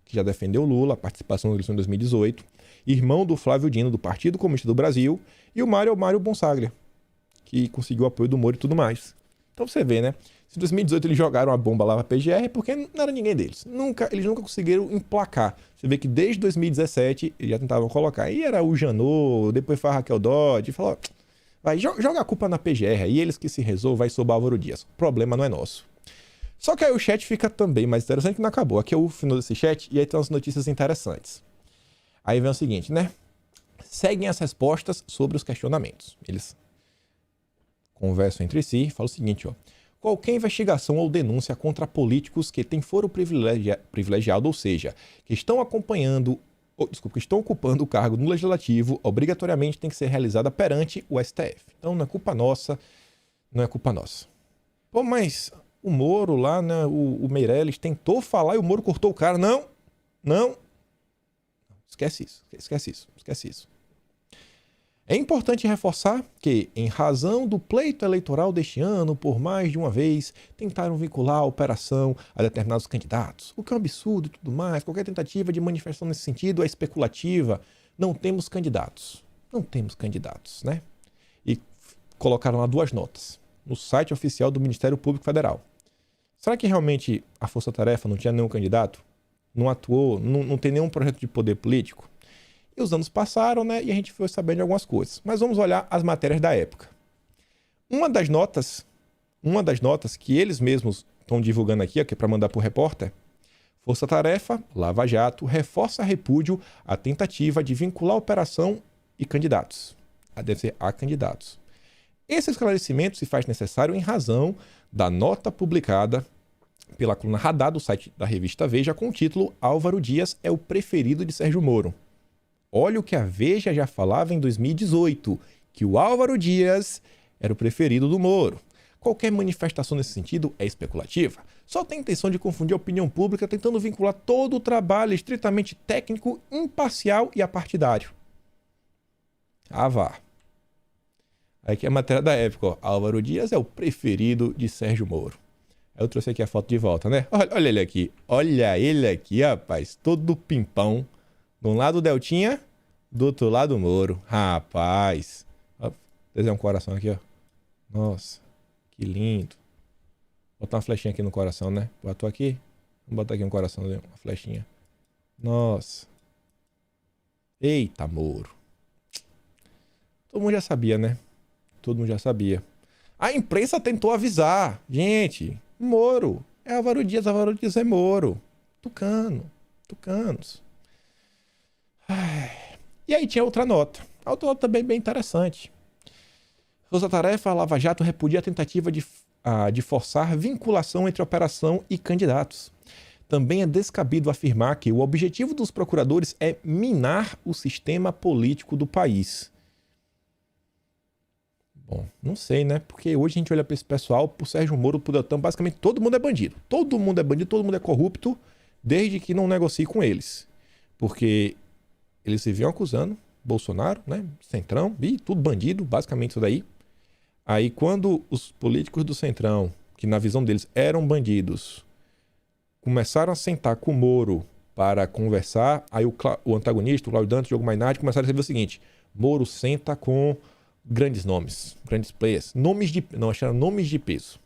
que já defendeu Lula, a participação na eleição de 2018, irmão do Flávio Dino, do Partido Comunista do Brasil, e o Mário é o Mário Bonsaglia, que conseguiu o apoio do Moro e tudo mais. Então você vê, né? Se em 2018 eles jogaram a bomba lá pra PGR, porque não era ninguém deles. Eles nunca conseguiram emplacar. Você vê que desde 2017 eles já tentavam colocar. Aí era o Janot, depois foi a Raquel Dodge, falou, vai, joga a culpa na PGR, aí eles que se resolvam, vai sobre o Álvaro Dias. O problema não é nosso. Só que aí o chat fica também mais interessante que não acabou. Aqui é o final desse chat e aí tem umas notícias interessantes. Aí vem o seguinte, né? Seguem as respostas sobre os questionamentos. Eles conversam entre si e falam o seguinte, ó. Qualquer investigação ou denúncia contra políticos que têm foro privilegiado, ou seja, que estão que estão ocupando o cargo no Legislativo, obrigatoriamente tem que ser realizada perante o STF. Então não é culpa nossa, não é culpa nossa. Pô, mas o Moro lá, né, o Meirelles tentou falar e o Moro cortou o cara. Não. Esquece isso. É importante reforçar que, em razão do pleito eleitoral deste ano, por mais de uma vez, tentaram vincular a operação a determinados candidatos, o que é um absurdo e tudo mais. Qualquer tentativa de manifestação nesse sentido é especulativa. Não temos candidatos, né? E colocaram lá 2 notas no site oficial do Ministério Público Federal. Será que realmente a Força Tarefa não tinha nenhum candidato? Não atuou? Não tem nenhum projeto de poder político? E os anos passaram, né? E a gente foi sabendo de algumas coisas. Mas vamos olhar as matérias da época. Uma das notas que eles mesmos estão divulgando aqui, que é para mandar para o repórter, Força Tarefa, Lava Jato, reforça repúdio à tentativa de vincular a operação e candidatos. Deve ser a candidatos. Esse esclarecimento se faz necessário em razão da nota publicada pela coluna Radar do site da revista Veja com o título Álvaro Dias é o preferido de Sérgio Moro. Olha o que a Veja já falava em 2018, que o Álvaro Dias era o preferido do Moro. Qualquer manifestação nesse sentido é especulativa. Só tem intenção de confundir a opinião pública tentando vincular todo o trabalho estritamente técnico, imparcial e apartidário. Ah, vá. Aqui é a matéria da época, ó. Álvaro Dias é o preferido de Sérgio Moro. Eu trouxe aqui a foto de volta, né? Olha ele aqui. Olha ele aqui, rapaz. Todo pimpão. De um lado o Deltinha, do outro lado o Moro. Rapaz. Ó, desenhar um coração aqui, ó. Nossa, que lindo. Vou botar uma flechinha aqui no coração, né? Botou aqui. Vamos botar aqui um coração, uma flechinha. Nossa. Eita, Moro. Todo mundo já sabia, né? Todo mundo já sabia. A imprensa tentou avisar. Gente, Moro. É Álvaro Dias é Moro. Tucanos. E aí tinha outra nota. A outra nota também bem interessante. Força Tarefa, Lava Jato repudia a tentativa de forçar vinculação entre operação e candidatos. Também é descabido afirmar que o objetivo dos procuradores é minar o sistema político do país. Bom, não sei, né? Porque hoje a gente olha para esse pessoal, pro Sérgio Moro, pro Deltan, basicamente todo mundo é bandido. Todo mundo é bandido, todo mundo é corrupto, desde que não negocie com eles. Porque eles se vinham acusando Bolsonaro, né? Centrão, e tudo bandido, basicamente isso daí. Aí quando os políticos do Centrão, que na visão deles eram bandidos, começaram a sentar com o Moro para conversar, aí o antagonista, o Cláudio Dantas, o Diogo Mainardi, começaram a escrever o seguinte: Moro senta com grandes nomes, grandes players, nomes de peso.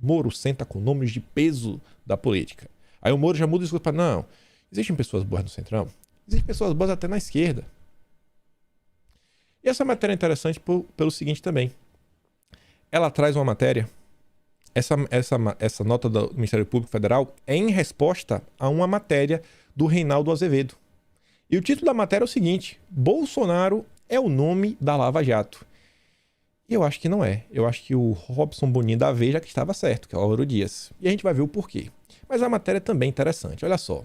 Moro senta com nomes de peso da política. Aí o Moro já muda o discurso para, não, existem pessoas boas no Centrão, existem pessoas boas até na esquerda. E essa matéria é interessante pelo seguinte também. Ela traz uma matéria, essa nota do Ministério Público Federal é em resposta a uma matéria do Reinaldo Azevedo. E o título da matéria é o seguinte: Bolsonaro é o nome da Lava Jato. E eu acho que não é. Eu acho que o Robson Boninho da Veja que estava certo, que é o Álvaro Dias. E a gente vai ver o porquê. Mas a matéria é também interessante. Olha só.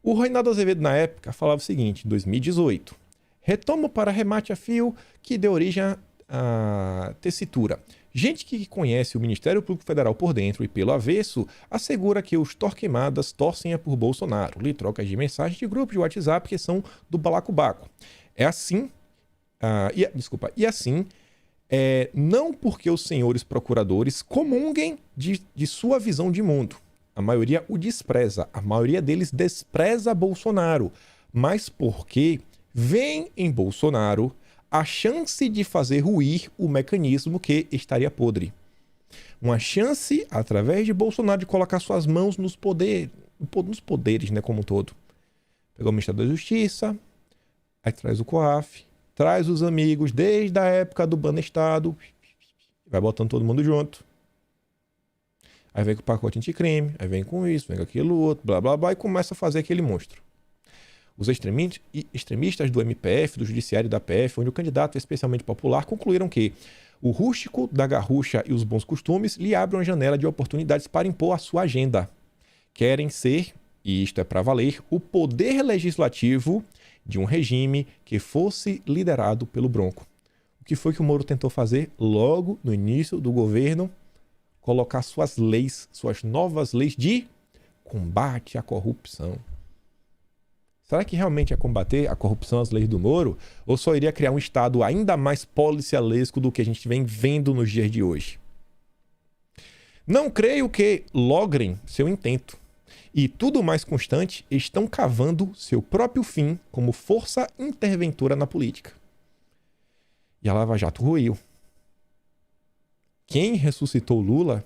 O Reinaldo Azevedo, na época, falava o seguinte, em 2018. Retomo para remate a fio que deu origem à tessitura. Gente que conhece o Ministério Público Federal por dentro e pelo avesso assegura que os torquemadas torcem por Bolsonaro. Lhe trocas de mensagens de grupo de WhatsApp que são do balacobaco. É assim... não porque os senhores procuradores comunguem de sua visão de mundo. A maioria o despreza. A maioria deles despreza Bolsonaro. Mas porque vem em Bolsonaro a chance de fazer ruir o mecanismo que estaria podre. Uma chance, através de Bolsonaro, de colocar suas mãos nos poderes, né, como um todo. Pegou o Ministério da Justiça, aí traz o COAF, traz os amigos desde a época do Banestado, vai botando todo mundo junto. Aí vem com o pacote anticrime, aí vem com isso, vem com aquilo outro, blá blá blá, e começa a fazer aquele monstro. Os extremistas do MPF, do Judiciário e da PF, onde o candidato é especialmente popular, concluíram que o rústico da garrucha e os bons costumes lhe abrem uma janela de oportunidades para impor a sua agenda. Querem ser, e isto é para valer, o poder legislativo de um regime que fosse liderado pelo Bronco. O que foi que o Moro tentou fazer logo no início do governo? Colocar suas leis, suas novas leis de combate à corrupção. Será que realmente ia combater a corrupção, as leis do Moro? Ou só iria criar um Estado ainda mais policialesco do que a gente vem vendo nos dias de hoje? Não creio que logrem seu intento. E tudo mais constante, estão cavando seu próprio fim como força interventora na política. E a Lava Jato ruiu. Quem ressuscitou Lula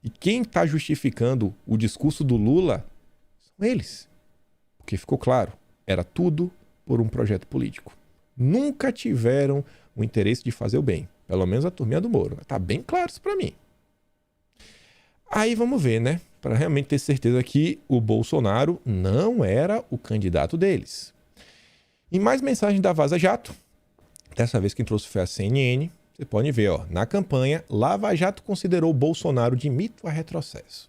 e quem está justificando o discurso do Lula são eles. Porque ficou claro, era tudo por um projeto político. Nunca tiveram o interesse de fazer o bem. Pelo menos a turminha do Moro. Tá bem claro isso para mim. Aí vamos ver, né? Para realmente ter certeza que o Bolsonaro não era o candidato deles. E mais mensagens da Vaza Jato. Dessa vez quem trouxe foi a CNN. Você pode ver, ó, na campanha, Lava Jato considerou Bolsonaro de mito a retrocesso.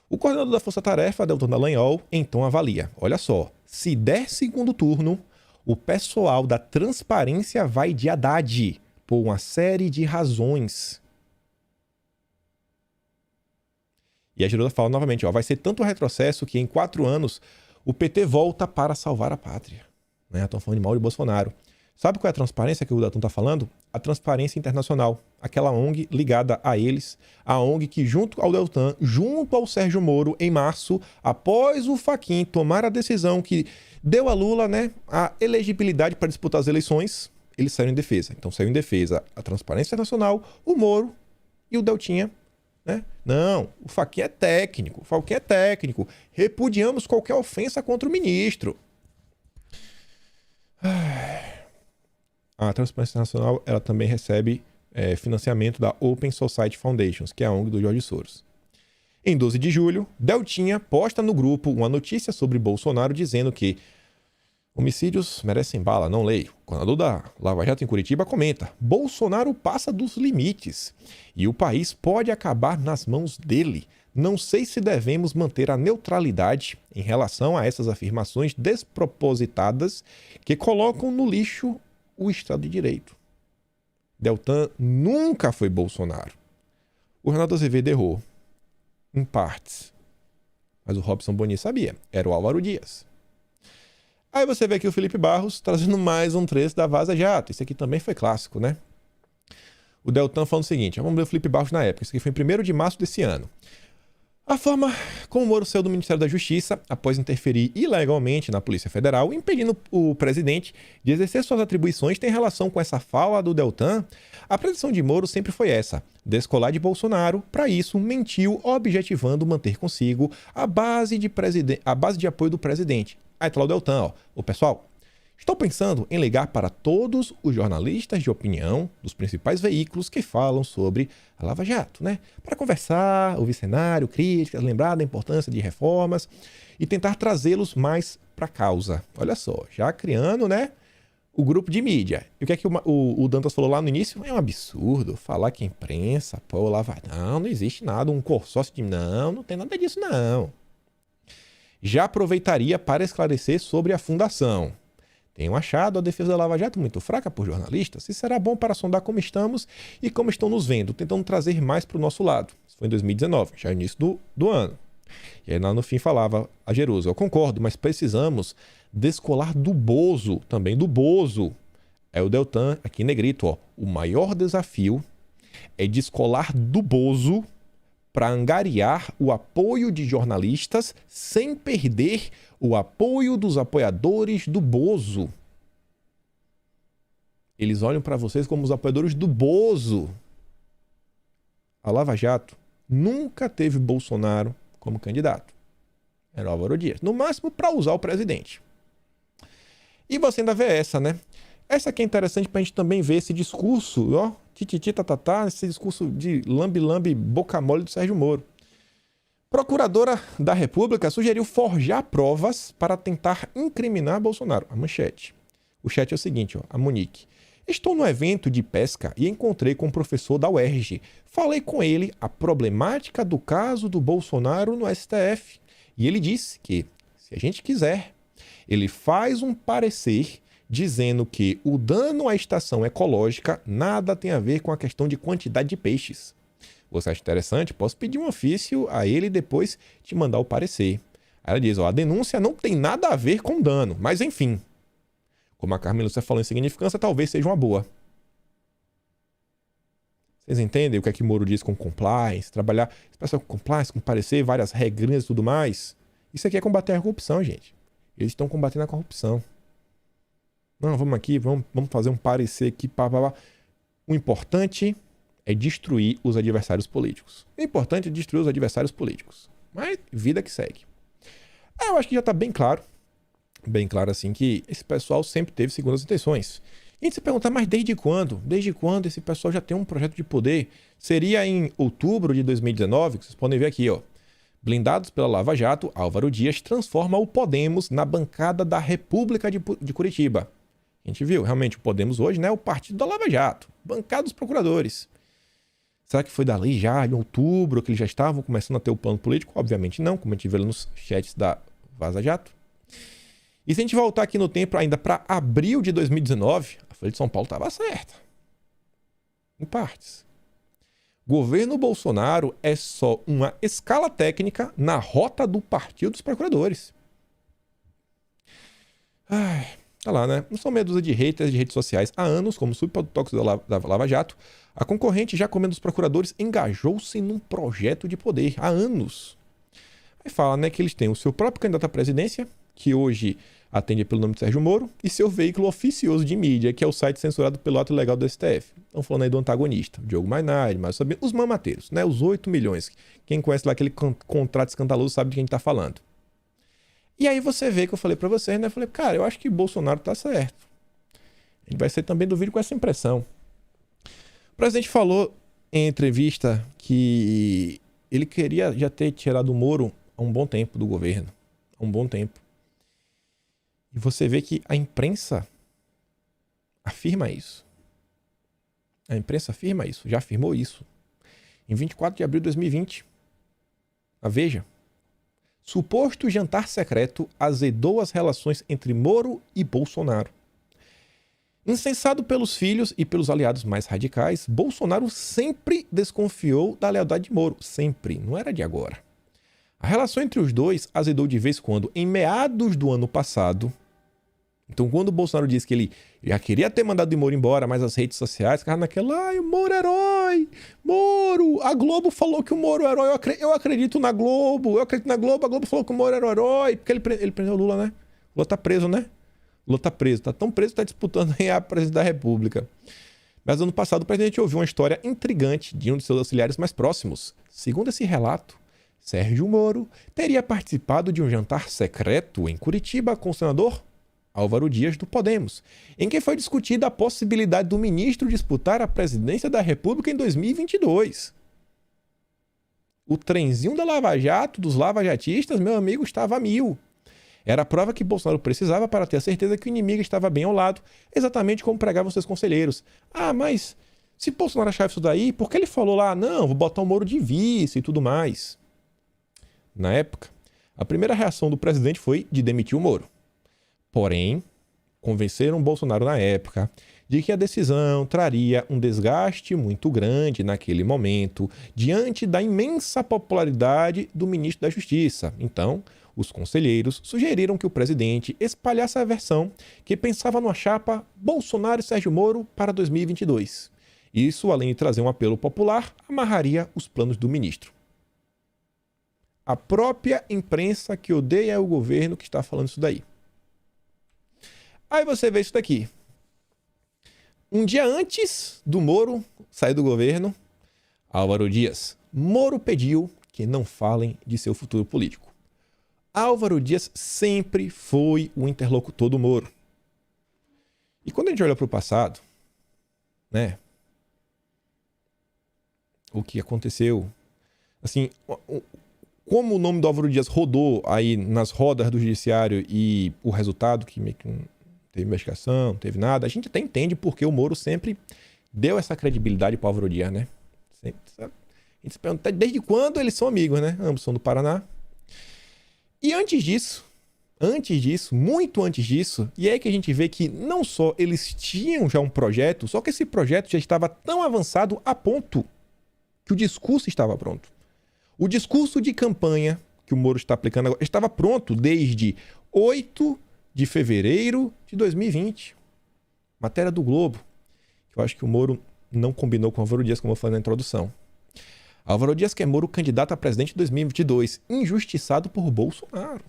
O coordenador da Força Tarefa, Deltan Dallagnol, então avalia. Olha só, se der segundo turno, o pessoal da transparência vai de Haddad, por uma série de razões. E a Geruda fala novamente, ó, vai ser tanto retrocesso que em 4 anos o PT volta para salvar a pátria. Né? Estão falando de mal de Bolsonaro. Sabe qual é a transparência que o Deltan está falando? A Transparência Internacional. Aquela ONG ligada a eles. A ONG que, junto ao Deltan, junto ao Sérgio Moro, em março, após o Fachin tomar a decisão que deu a Lula, né, a elegibilidade para disputar as eleições, eles saíram em defesa. Então saiu em defesa a Transparência Internacional, o Moro e o Deltinha. Né? Não, o Fachin é técnico. O Fachin é técnico. Repudiamos qualquer ofensa contra o ministro. A Transparência Nacional ela também recebe financiamento da Open Society Foundations, que é a ONG do Jorge Soros. Em 12 de julho, Deltinha posta no grupo uma notícia sobre Bolsonaro dizendo que homicídios merecem bala, não leio. O coordenador da Lava Jato em Curitiba comenta: Bolsonaro passa dos limites e o país pode acabar nas mãos dele. Não sei se devemos manter a neutralidade em relação a essas afirmações despropositadas que colocam no lixo o Estado de Direito. Deltan nunca foi Bolsonaro. O Renato Azevedo errou, em partes. Mas o Robson Boni sabia, era o Álvaro Dias. Aí você vê aqui o Felipe Barros trazendo mais um trecho da Vaza Jato. Isso aqui também foi clássico, né? O Deltan falando o seguinte, vamos ver o Felipe Barros na época. Isso aqui foi em 1º de março desse ano. A forma como o Moro saiu do Ministério da Justiça, após interferir ilegalmente na Polícia Federal, impedindo o presidente de exercer suas atribuições, tem relação com essa fala do Deltan. A pretensão de Moro sempre foi essa: descolar de Bolsonaro. Para isso, mentiu, objetivando manter consigo a base de apoio do presidente. Aí tá lá o Deltan, ó. Ô pessoal, estou pensando em ligar para todos os jornalistas de opinião dos principais veículos que falam sobre a Lava Jato, né? Para conversar, ouvir cenário, críticas, lembrar da importância de reformas e tentar trazê-los mais para a causa. Olha só, já criando, né, o grupo de mídia. E o que é que o Dantas falou lá no início? É um absurdo falar que a imprensa apoia o Lava Jato. Não existe nada, um consórcio de... Não tem nada disso, não. Já aproveitaria para esclarecer sobre a fundação. Tenho achado a defesa da Lava Jato muito fraca por jornalistas e será bom para sondar como estamos e como estão nos vendo, tentando trazer mais para o nosso lado. Isso foi em 2019, já no início do ano. E aí lá no fim falava a Jerusa: eu concordo, mas precisamos descolar do Bozo, também do Bozo. É o Deltan, aqui em negrito, ó. O maior desafio é descolar do Bozo para angariar o apoio de jornalistas sem perder o apoio dos apoiadores do Bozo. Eles olham para vocês como os apoiadores do Bozo. a Lava Jato nunca teve Bolsonaro como candidato. Era o Álvaro Dias. No máximo para usar o presidente. E você ainda vê essa, né? Essa aqui é interessante pra gente também ver esse discurso, ó, tititi tatatá, esse discurso de lambe-lambe boca mole do Sérgio Moro. Procuradora da República sugeriu forjar provas para tentar incriminar Bolsonaro. A manchete. O chat é o seguinte, ó, a Monique. Estou no evento de pesca e encontrei com um professor da UERJ. Falei com ele a problemática do caso do Bolsonaro no STF. E ele disse que, se a gente quiser, ele faz um parecer dizendo que o dano à estação ecológica nada tem a ver com a questão de quantidade de peixes. Você acha interessante? Posso pedir um ofício a ele e depois te mandar o parecer. Aí ela diz, ó, a denúncia não tem nada a ver com dano, mas enfim. Como a Carmen Lúcia falou em significância, talvez seja uma boa. Vocês entendem o que é que Moro diz com compliance? Trabalhar com compliance, com parecer, várias regrinhas e tudo mais. Isso aqui é combater a corrupção, gente. Eles estão combatendo a corrupção. Não, vamos aqui, vamos fazer um parecer aqui. O importante é destruir os adversários políticos. O importante é destruir os adversários políticos. Mas vida que segue. Eu acho que já está bem claro assim, que esse pessoal sempre teve segundas intenções. E a gente se perguntar, mas desde quando? Desde quando esse pessoal já tem um projeto de poder? Seria em outubro de 2019, que vocês podem ver aqui, ó. Blindados pela Lava Jato, Álvaro Dias transforma o Podemos na bancada da República de Curitiba. A gente viu, realmente, o Podemos hoje, né, é o partido da Lava Jato, bancada dos procuradores. Será que foi dali já, em outubro, que eles já estavam começando a ter o plano político? Obviamente não, como a gente viu nos chats da Vaza Jato. E se a gente voltar aqui no tempo ainda para abril de 2019, a Folha de São Paulo estava certa. Em partes. Governo Bolsonaro é só uma escala técnica na rota do Partido dos Procuradores. Tá lá, né? Não são meia dúzia de haters de redes sociais há anos, como subprotóxicos da Lava Jato. A concorrente, já comendo os procuradores, engajou-se num projeto de poder há anos. Aí fala, né, que eles têm o seu próprio candidato à presidência, que hoje atende pelo nome de Sérgio Moro, e seu veículo oficioso de mídia, que é o site censurado pelo ato legal do STF. Estão falando aí do antagonista, Diogo Mainardi, mas sabendo, os mamateiros, né, os 8 milhões. Quem conhece lá aquele contrato escandaloso sabe de quem está falando. E aí você vê que eu falei para vocês, né, eu falei, cara, eu acho que Bolsonaro tá certo. Ele vai ser também do vídeo com essa impressão. O presidente falou em entrevista que ele queria já ter tirado o Moro há um bom tempo do governo. Há um bom tempo. E você vê que a imprensa afirma isso. A imprensa afirma isso, já afirmou isso. Em 24 de abril de 2020, a Veja. Suposto jantar secreto azedou as relações entre Moro e Bolsonaro. Incensado pelos filhos e pelos aliados mais radicais, Bolsonaro sempre desconfiou da lealdade de Moro. Sempre, não era de agora. A relação entre os dois azedou de vez quando, em meados do ano passado. Então, quando o Bolsonaro disse que ele já queria ter mandado o Moro embora, mas as redes sociais ficaram naquela, o Moro é herói, Moro, a Globo falou que o Moro é herói, eu acredito na Globo, a Globo falou que o Moro era herói, porque ele prendeu o Lula, né? O Lula tá preso, né? O Lula tá preso, tá tão preso que tá disputando a presidência da República. Mas ano passado o presidente ouviu uma história intrigante de um de seus auxiliares mais próximos. Segundo esse relato, Sérgio Moro teria participado de um jantar secreto em Curitiba com o senador Álvaro Dias do Podemos, em que foi discutida a possibilidade do ministro disputar a presidência da República em 2022. O trenzinho da Lava Jato, dos lavajatistas, meu amigo, estava a mil. Era a prova que Bolsonaro precisava para ter a certeza que o inimigo estava bem ao lado, exatamente como pregavam seus conselheiros. Mas se Bolsonaro achava isso daí, por que ele falou lá, não, vou botar o Moro de vice e tudo mais? Na época, a primeira reação do presidente foi de demitir o Moro. Porém, convenceram Bolsonaro na época de que a decisão traria um desgaste muito grande naquele momento, diante da imensa popularidade do ministro da Justiça. Então, os conselheiros sugeriram que o presidente espalhasse a versão que pensava numa chapa Bolsonaro e Sérgio Moro para 2022. Isso, além de trazer um apelo popular, amarraria os planos do ministro. A própria imprensa que odeia o governo que está falando isso daí. Aí você vê isso daqui. Um dia antes do Moro sair do governo, Álvaro Dias. Moro pediu que não falem de seu futuro político. Álvaro Dias sempre foi o interlocutor do Moro. E quando a gente olha para o passado, né? O que aconteceu? Assim, como o nome do Álvaro Dias rodou aí nas rodas do judiciário e o resultado, que meio que não teve investigação, não teve nada, a gente até entende porque o Moro sempre deu essa credibilidade para o Álvaro Dias, né? A gente se pergunta desde quando eles são amigos, né? Ambos são do Paraná. E antes disso, muito antes disso, e é aí que a gente vê que não só eles tinham já um projeto, só que esse projeto já estava tão avançado a ponto que o discurso estava pronto. O discurso de campanha que o Moro está aplicando agora estava pronto desde 8 de fevereiro de 2020. Matéria do Globo. Eu acho que o Moro não combinou com o Álvaro Dias, como eu falei na introdução. Álvaro Dias quer Moro candidato a presidente em 2022, injustiçado por Bolsonaro.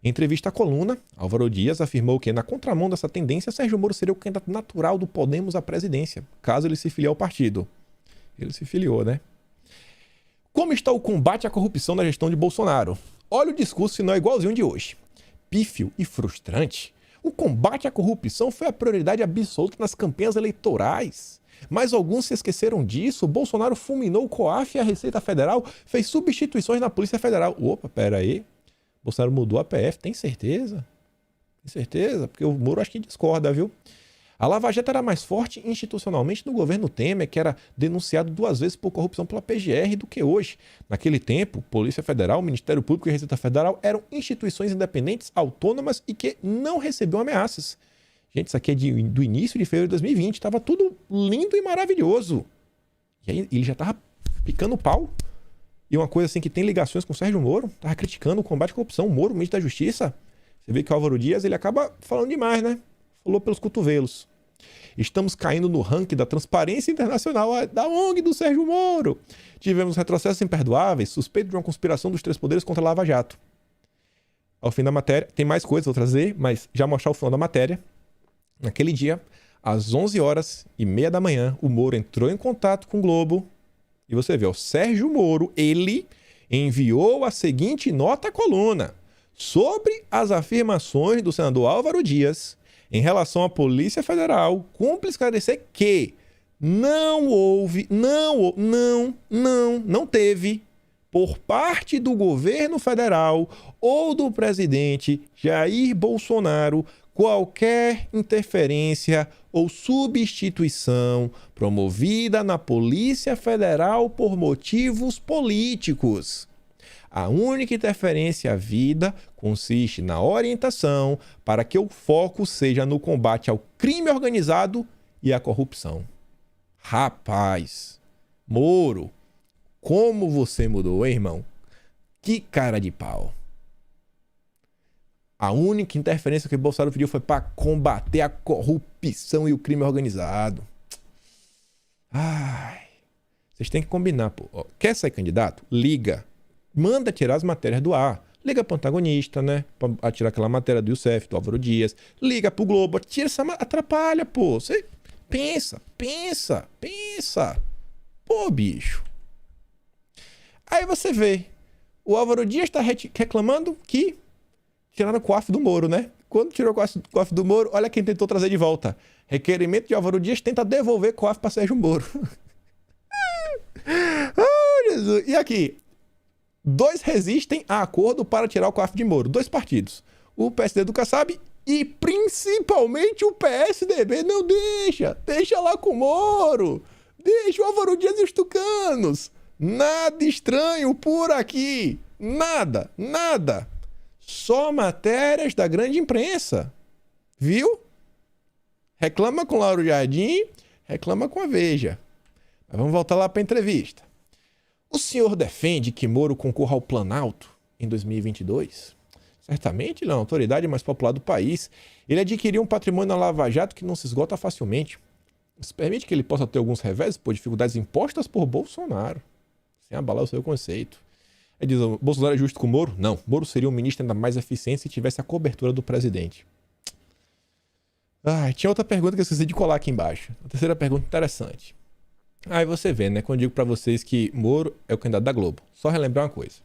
Em entrevista à coluna, Álvaro Dias afirmou que, na contramão dessa tendência, Sérgio Moro seria o candidato natural do Podemos à presidência, caso ele se filie ao partido. Ele se filiou, né? Como está o combate à corrupção na gestão de Bolsonaro? Olha o discurso, se não é igualzinho de hoje. Pífio e frustrante. O combate à corrupção foi a prioridade absoluta nas campanhas eleitorais. Mas alguns se esqueceram disso. Bolsonaro fulminou o COAF e a Receita Federal, fez substituições na Polícia Federal. Opa, pera aí. Bolsonaro mudou a PF, tem certeza? Tem certeza? Porque o Moro acho que discorda, viu? A Lava Jato era mais forte institucionalmente no governo Temer, que era denunciado 2 vezes por corrupção pela PGR, do que hoje. Naquele tempo, Polícia Federal, Ministério Público e Receita Federal eram instituições independentes, autônomas e que não recebiam ameaças. Gente, isso aqui é do início de fevereiro de 2020, estava tudo lindo e maravilhoso. E aí ele já estava picando pau. E uma coisa assim que tem ligações com o Sérgio Moro, estava criticando o combate à corrupção, o Moro, ministro da Justiça. Você vê que o Álvaro Dias, ele acaba falando demais, né? Falou pelos cotovelos. Estamos caindo no ranking da Transparência Internacional, da ONG do Sérgio Moro. Tivemos retrocessos imperdoáveis, suspeito de uma conspiração dos 3 poderes contra a Lava Jato. Ao fim da matéria, tem mais coisas, vou trazer, mas já mostrar o final da matéria. Naquele dia, às 11h30 da manhã, o Moro entrou em contato com o Globo. E você vê, o Sérgio Moro, ele enviou a seguinte nota à coluna sobre as afirmações do senador Álvaro Dias em relação à Polícia Federal, cumpre esclarecer que não teve, por parte do governo federal ou do presidente Jair Bolsonaro, qualquer interferência ou substituição promovida na Polícia Federal por motivos políticos. A única interferência havida consiste na orientação para que o foco seja no combate ao crime organizado e à corrupção. Rapaz, Moro, como você mudou, hein, irmão? Que cara de pau. A única interferência que o Bolsonaro pediu foi para combater a corrupção e o crime organizado. Ai, vocês têm que combinar, pô. Ó, quer ser candidato? Liga. Manda tirar as matérias do ar. Liga pro antagonista, né? Pra tirar aquela matéria do Youssef, do Álvaro Dias. Liga pro Globo. Tira essa... Atrapalha, pô. Você pensa. Pô, bicho. Aí você vê. O Álvaro Dias tá reclamando que tiraram o COAF do Moro, né? Quando tirou o COAF do Moro, olha quem tentou trazer de volta. Requerimento de Álvaro Dias tenta devolver COAF para Sérgio Moro. Oh, Jesus. E aqui, 2 resistem a acordo para tirar o COAF de Moro. 2 partidos. O PSD do Kassab e principalmente o PSDB. Não deixa. Deixa lá com o Moro. Deixa o Álvaro Dias e os tucanos. Nada estranho por aqui. Nada. Só matérias da grande imprensa. Viu? Reclama com Lauro Jardim, reclama com a Veja. Mas vamos voltar lá para a entrevista. O senhor defende que Moro concorra ao Planalto em 2022? Certamente ele é a autoridade mais popular do país. Ele adquiriu um patrimônio na Lava Jato que não se esgota facilmente. Isso permite que ele possa ter alguns revés por dificuldades impostas por Bolsonaro, sem abalar o seu conceito. Ele diz, Bolsonaro é justo com o Moro? Não. Moro seria um ministro ainda mais eficiente se tivesse a cobertura do presidente. Tinha outra pergunta que eu esqueci de colar aqui embaixo. A terceira pergunta interessante. Aí você vê, né? Quando eu digo pra vocês que Moro é o candidato da Globo. Só relembrar uma coisa.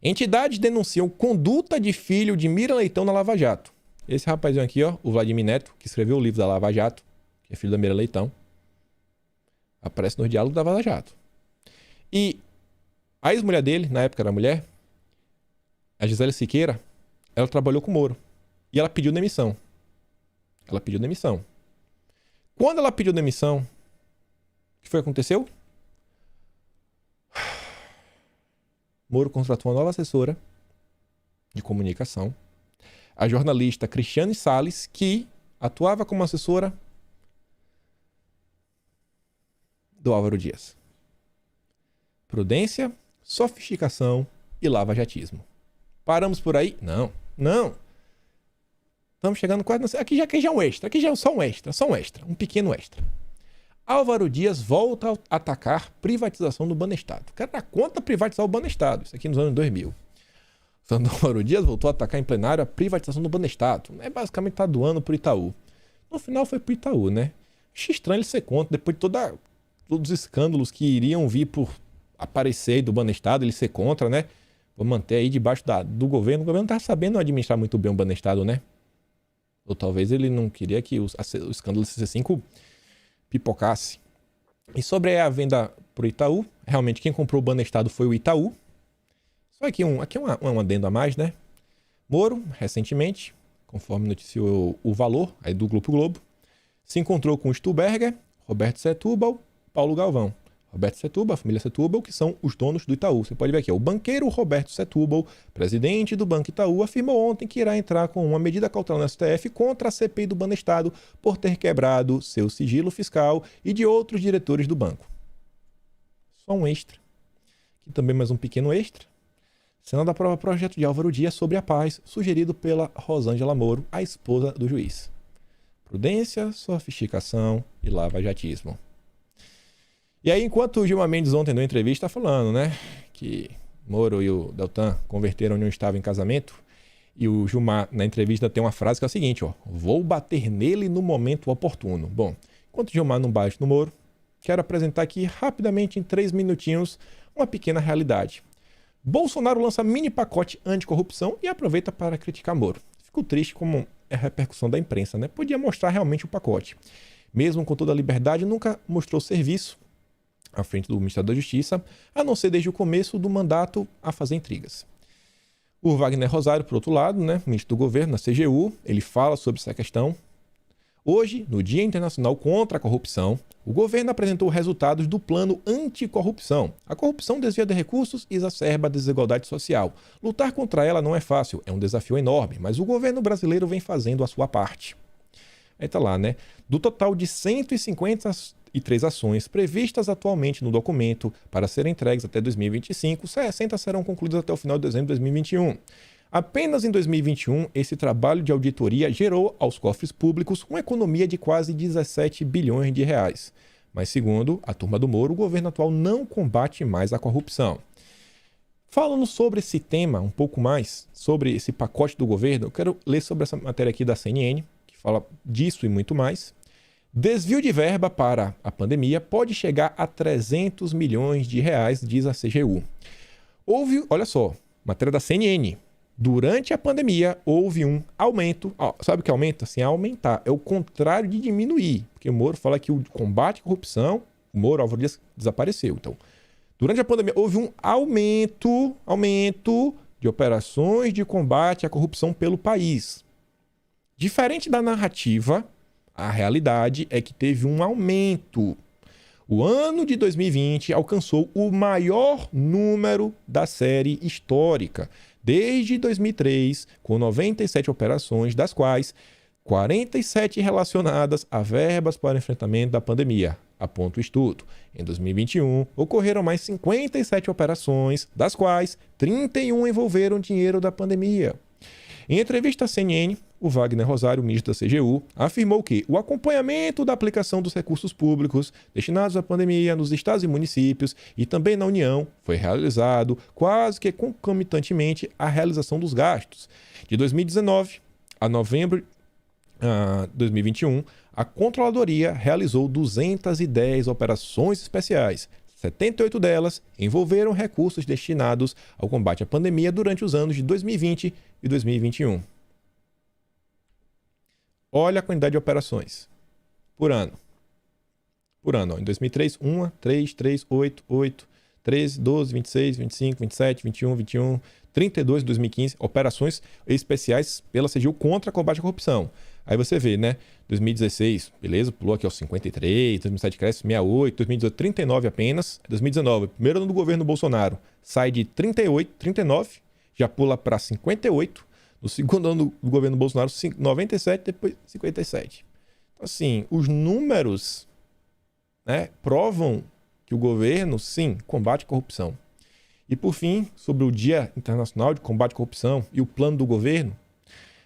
Entidades denunciam conduta de filho de Mira Leitão na Lava Jato. Esse rapazinho aqui, ó, o Vladimir Neto, que escreveu o livro da Lava Jato, que é filho da Mira Leitão, aparece nos diálogos da Lava Jato. E a ex-mulher dele, na época era mulher, a Gisele Siqueira, ela trabalhou com o Moro. E ela pediu demissão. Quando ela pediu demissão, o que foi que aconteceu? Moro contratou uma nova assessora de comunicação, a jornalista Cristiane Salles, que atuava como assessora do Álvaro Dias. Prudência, sofisticação e lava-jatismo. Paramos por aí? Não. Estamos chegando quase... Aqui já é um extra. Aqui já é só um extra. Um pequeno extra. Álvaro Dias volta a atacar privatização do Banestado. O cara dá conta de privatizar o Banestado. Isso aqui nos anos 2000. Álvaro Dias voltou a atacar em plenário a privatização do Banestado. Basicamente está doando pro Itaú. No final foi pro Itaú, né? Acho estranho ele ser contra. Depois de todos os escândalos que iriam vir por aparecer aí do Banestado, ele ser contra, né? Vou manter aí debaixo do governo. O governo não tá sabendo administrar muito bem o Banestado, né? Ou talvez ele não queria que o escândalo do CC5 pipocasse. E sobre a venda pro Itaú, realmente quem comprou o Banestado foi o Itaú. Só aqui um adendo a mais, né? Moro, recentemente, conforme noticiou o Valor, aí do Grupo Globo, se encontrou com Stuberger, Roberto Setúbal, Paulo Galvão. Roberto Setúbal, a família Setúbal, que são os donos do Itaú. Você pode ver aqui, o banqueiro Roberto Setúbal, presidente do Banco Itaú, afirmou ontem que irá entrar com uma medida cautelar no STF contra a CPI do Banestado por ter quebrado seu sigilo fiscal e de outros diretores do banco. Só um extra. Aqui também mais um pequeno extra. Senado aprova projeto de Álvaro Dias sobre a paz, sugerido pela Rosângela Moro, a esposa do juiz. Prudência, sofisticação e lava-jatismo. E aí, enquanto o Gilmar Mendes ontem deu entrevista falando, né, que Moro e o Deltan converteram onde estava em casamento, e o Gilmar, na entrevista, tem uma frase que é a seguinte, ó, vou bater nele no momento oportuno. Bom, enquanto o Gilmar não bate no Moro, quero apresentar aqui rapidamente, em 3 minutinhos, uma pequena realidade. Bolsonaro lança mini pacote anticorrupção e aproveita para criticar Moro. Fico triste como é a repercussão da imprensa, né? Podia mostrar realmente o pacote. Mesmo com toda a liberdade, nunca mostrou serviço à frente do Ministério da Justiça, a não ser desde o começo do mandato a fazer intrigas. O Wagner Rosário, por outro lado, né, ministro do governo, na CGU, ele fala sobre essa questão. Hoje, no Dia Internacional contra a Corrupção, o governo apresentou resultados do Plano Anticorrupção. A corrupção desvia de recursos e exacerba a desigualdade social. Lutar contra ela não é fácil, é um desafio enorme, mas o governo brasileiro vem fazendo a sua parte. Aí tá lá, né? Do total de 153 ações previstas atualmente no documento para serem entregues até 2025, 60 serão concluídas até o final de dezembro de 2021. Apenas em 2021, esse trabalho de auditoria gerou aos cofres públicos uma economia de quase 17 bilhões de reais. Mas, segundo a turma do Moro, o governo atual não combate mais a corrupção. Falando sobre esse tema, um pouco mais, sobre esse pacote do governo, eu quero ler sobre essa matéria aqui da CNN, que fala disso e muito mais. Desvio de verba para a pandemia pode chegar a 300 milhões de reais, diz a CGU. Olha só, matéria da CNN. Durante a pandemia, houve um aumento. Sabe o que aumenta? Assim, aumentar. É o contrário de diminuir. Porque o Moro fala que o combate à corrupção, o Moro, Álvaro Dias, desapareceu. Então, durante a pandemia, houve um aumento de operações de combate à corrupção pelo país. Diferente da narrativa, a realidade é que teve um aumento. O ano de 2020 alcançou o maior número da série histórica, desde 2003, com 97 operações, das quais 47 relacionadas a verbas para o enfrentamento da pandemia, aponta o estudo. Em 2021, ocorreram mais 57 operações, das quais 31 envolveram dinheiro da pandemia. Em entrevista à CNN, o Wagner Rosário, ministro da CGU, afirmou que o acompanhamento da aplicação dos recursos públicos destinados à pandemia nos estados e municípios e também na União foi realizado quase que concomitantemente à realização dos gastos. De 2019 a novembro 2021, a Controladoria realizou 210 operações especiais. 78 delas envolveram recursos destinados ao combate à pandemia durante os anos de 2020 e 2021. Olha a quantidade de operações por ano. Por ano, ó. Em 2003, 1, 3, 3, 8, 8, 13, 12, 26, 25, 27, 21, 21, 32 em 2015, operações especiais pela CGU contra combate à corrupção. Aí você vê, né? 2016, beleza, pulou aqui aos 53, 2017 cresce 68, 2018 39 apenas, 2019, primeiro ano do governo Bolsonaro, sai de 38, 39, já pula para 58, no segundo ano do governo Bolsonaro 97, depois 57. Então, assim, os números, né, provam que o governo, sim, combate a corrupção. E por fim, sobre o Dia Internacional de Combate à Corrupção e o plano do governo,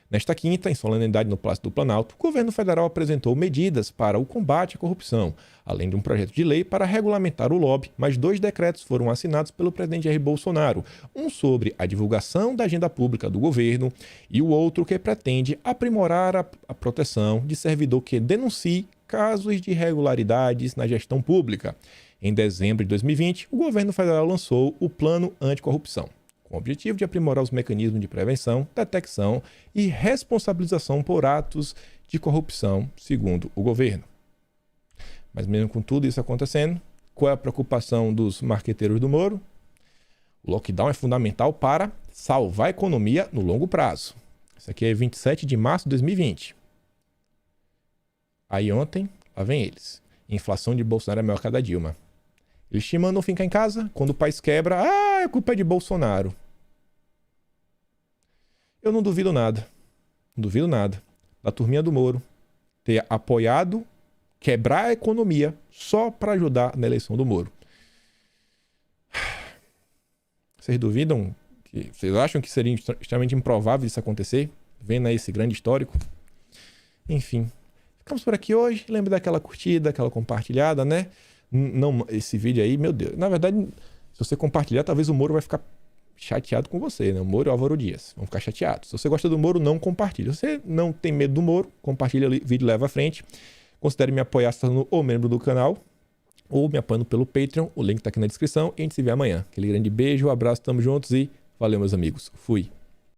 nesta quinta, em solenidade no Palácio do Planalto, o governo federal apresentou medidas para o combate à corrupção, além de um projeto de lei para regulamentar o lobby, mas 2 decretos foram assinados pelo presidente Jair Bolsonaro, um sobre a divulgação da agenda pública do governo e o outro que pretende aprimorar a proteção de servidor que denuncie casos de irregularidades na gestão pública. Em dezembro de 2020, o governo federal lançou o Plano Anticorrupção, com o objetivo de aprimorar os mecanismos de prevenção, detecção e responsabilização por atos de corrupção, segundo o governo. Mas mesmo com tudo isso acontecendo, qual é a preocupação dos marqueteiros do Moro? O lockdown é fundamental para salvar a economia no longo prazo. Isso aqui é 27 de março de 2020. Aí ontem, lá vem eles. Inflação de Bolsonaro é maior que a da Dilma. Eles te mandam ficar em casa, quando o país quebra, a culpa é de Bolsonaro. Eu não duvido nada da turminha do Moro ter apoiado quebrar a economia só para ajudar na eleição do Moro. Vocês duvidam? Vocês acham que seria extremamente improvável isso acontecer? Vendo aí esse grande histórico? Enfim, ficamos por aqui hoje. Lembre daquela curtida, aquela compartilhada, né? Não, esse vídeo aí, meu Deus. Na verdade, se você compartilhar, talvez o Moro vai ficar chateado com você, né? O Moro e o Álvaro Dias vão ficar chateados. Se você gosta do Moro, não compartilhe. Se você não tem medo do Moro, compartilha o vídeo, leva à frente. Considere me apoiar se tornando ou membro do canal ou me apoiando pelo Patreon. O link tá aqui na descrição e a gente se vê amanhã. Aquele grande beijo, abraço, tamo juntos e valeu, meus amigos. Fui.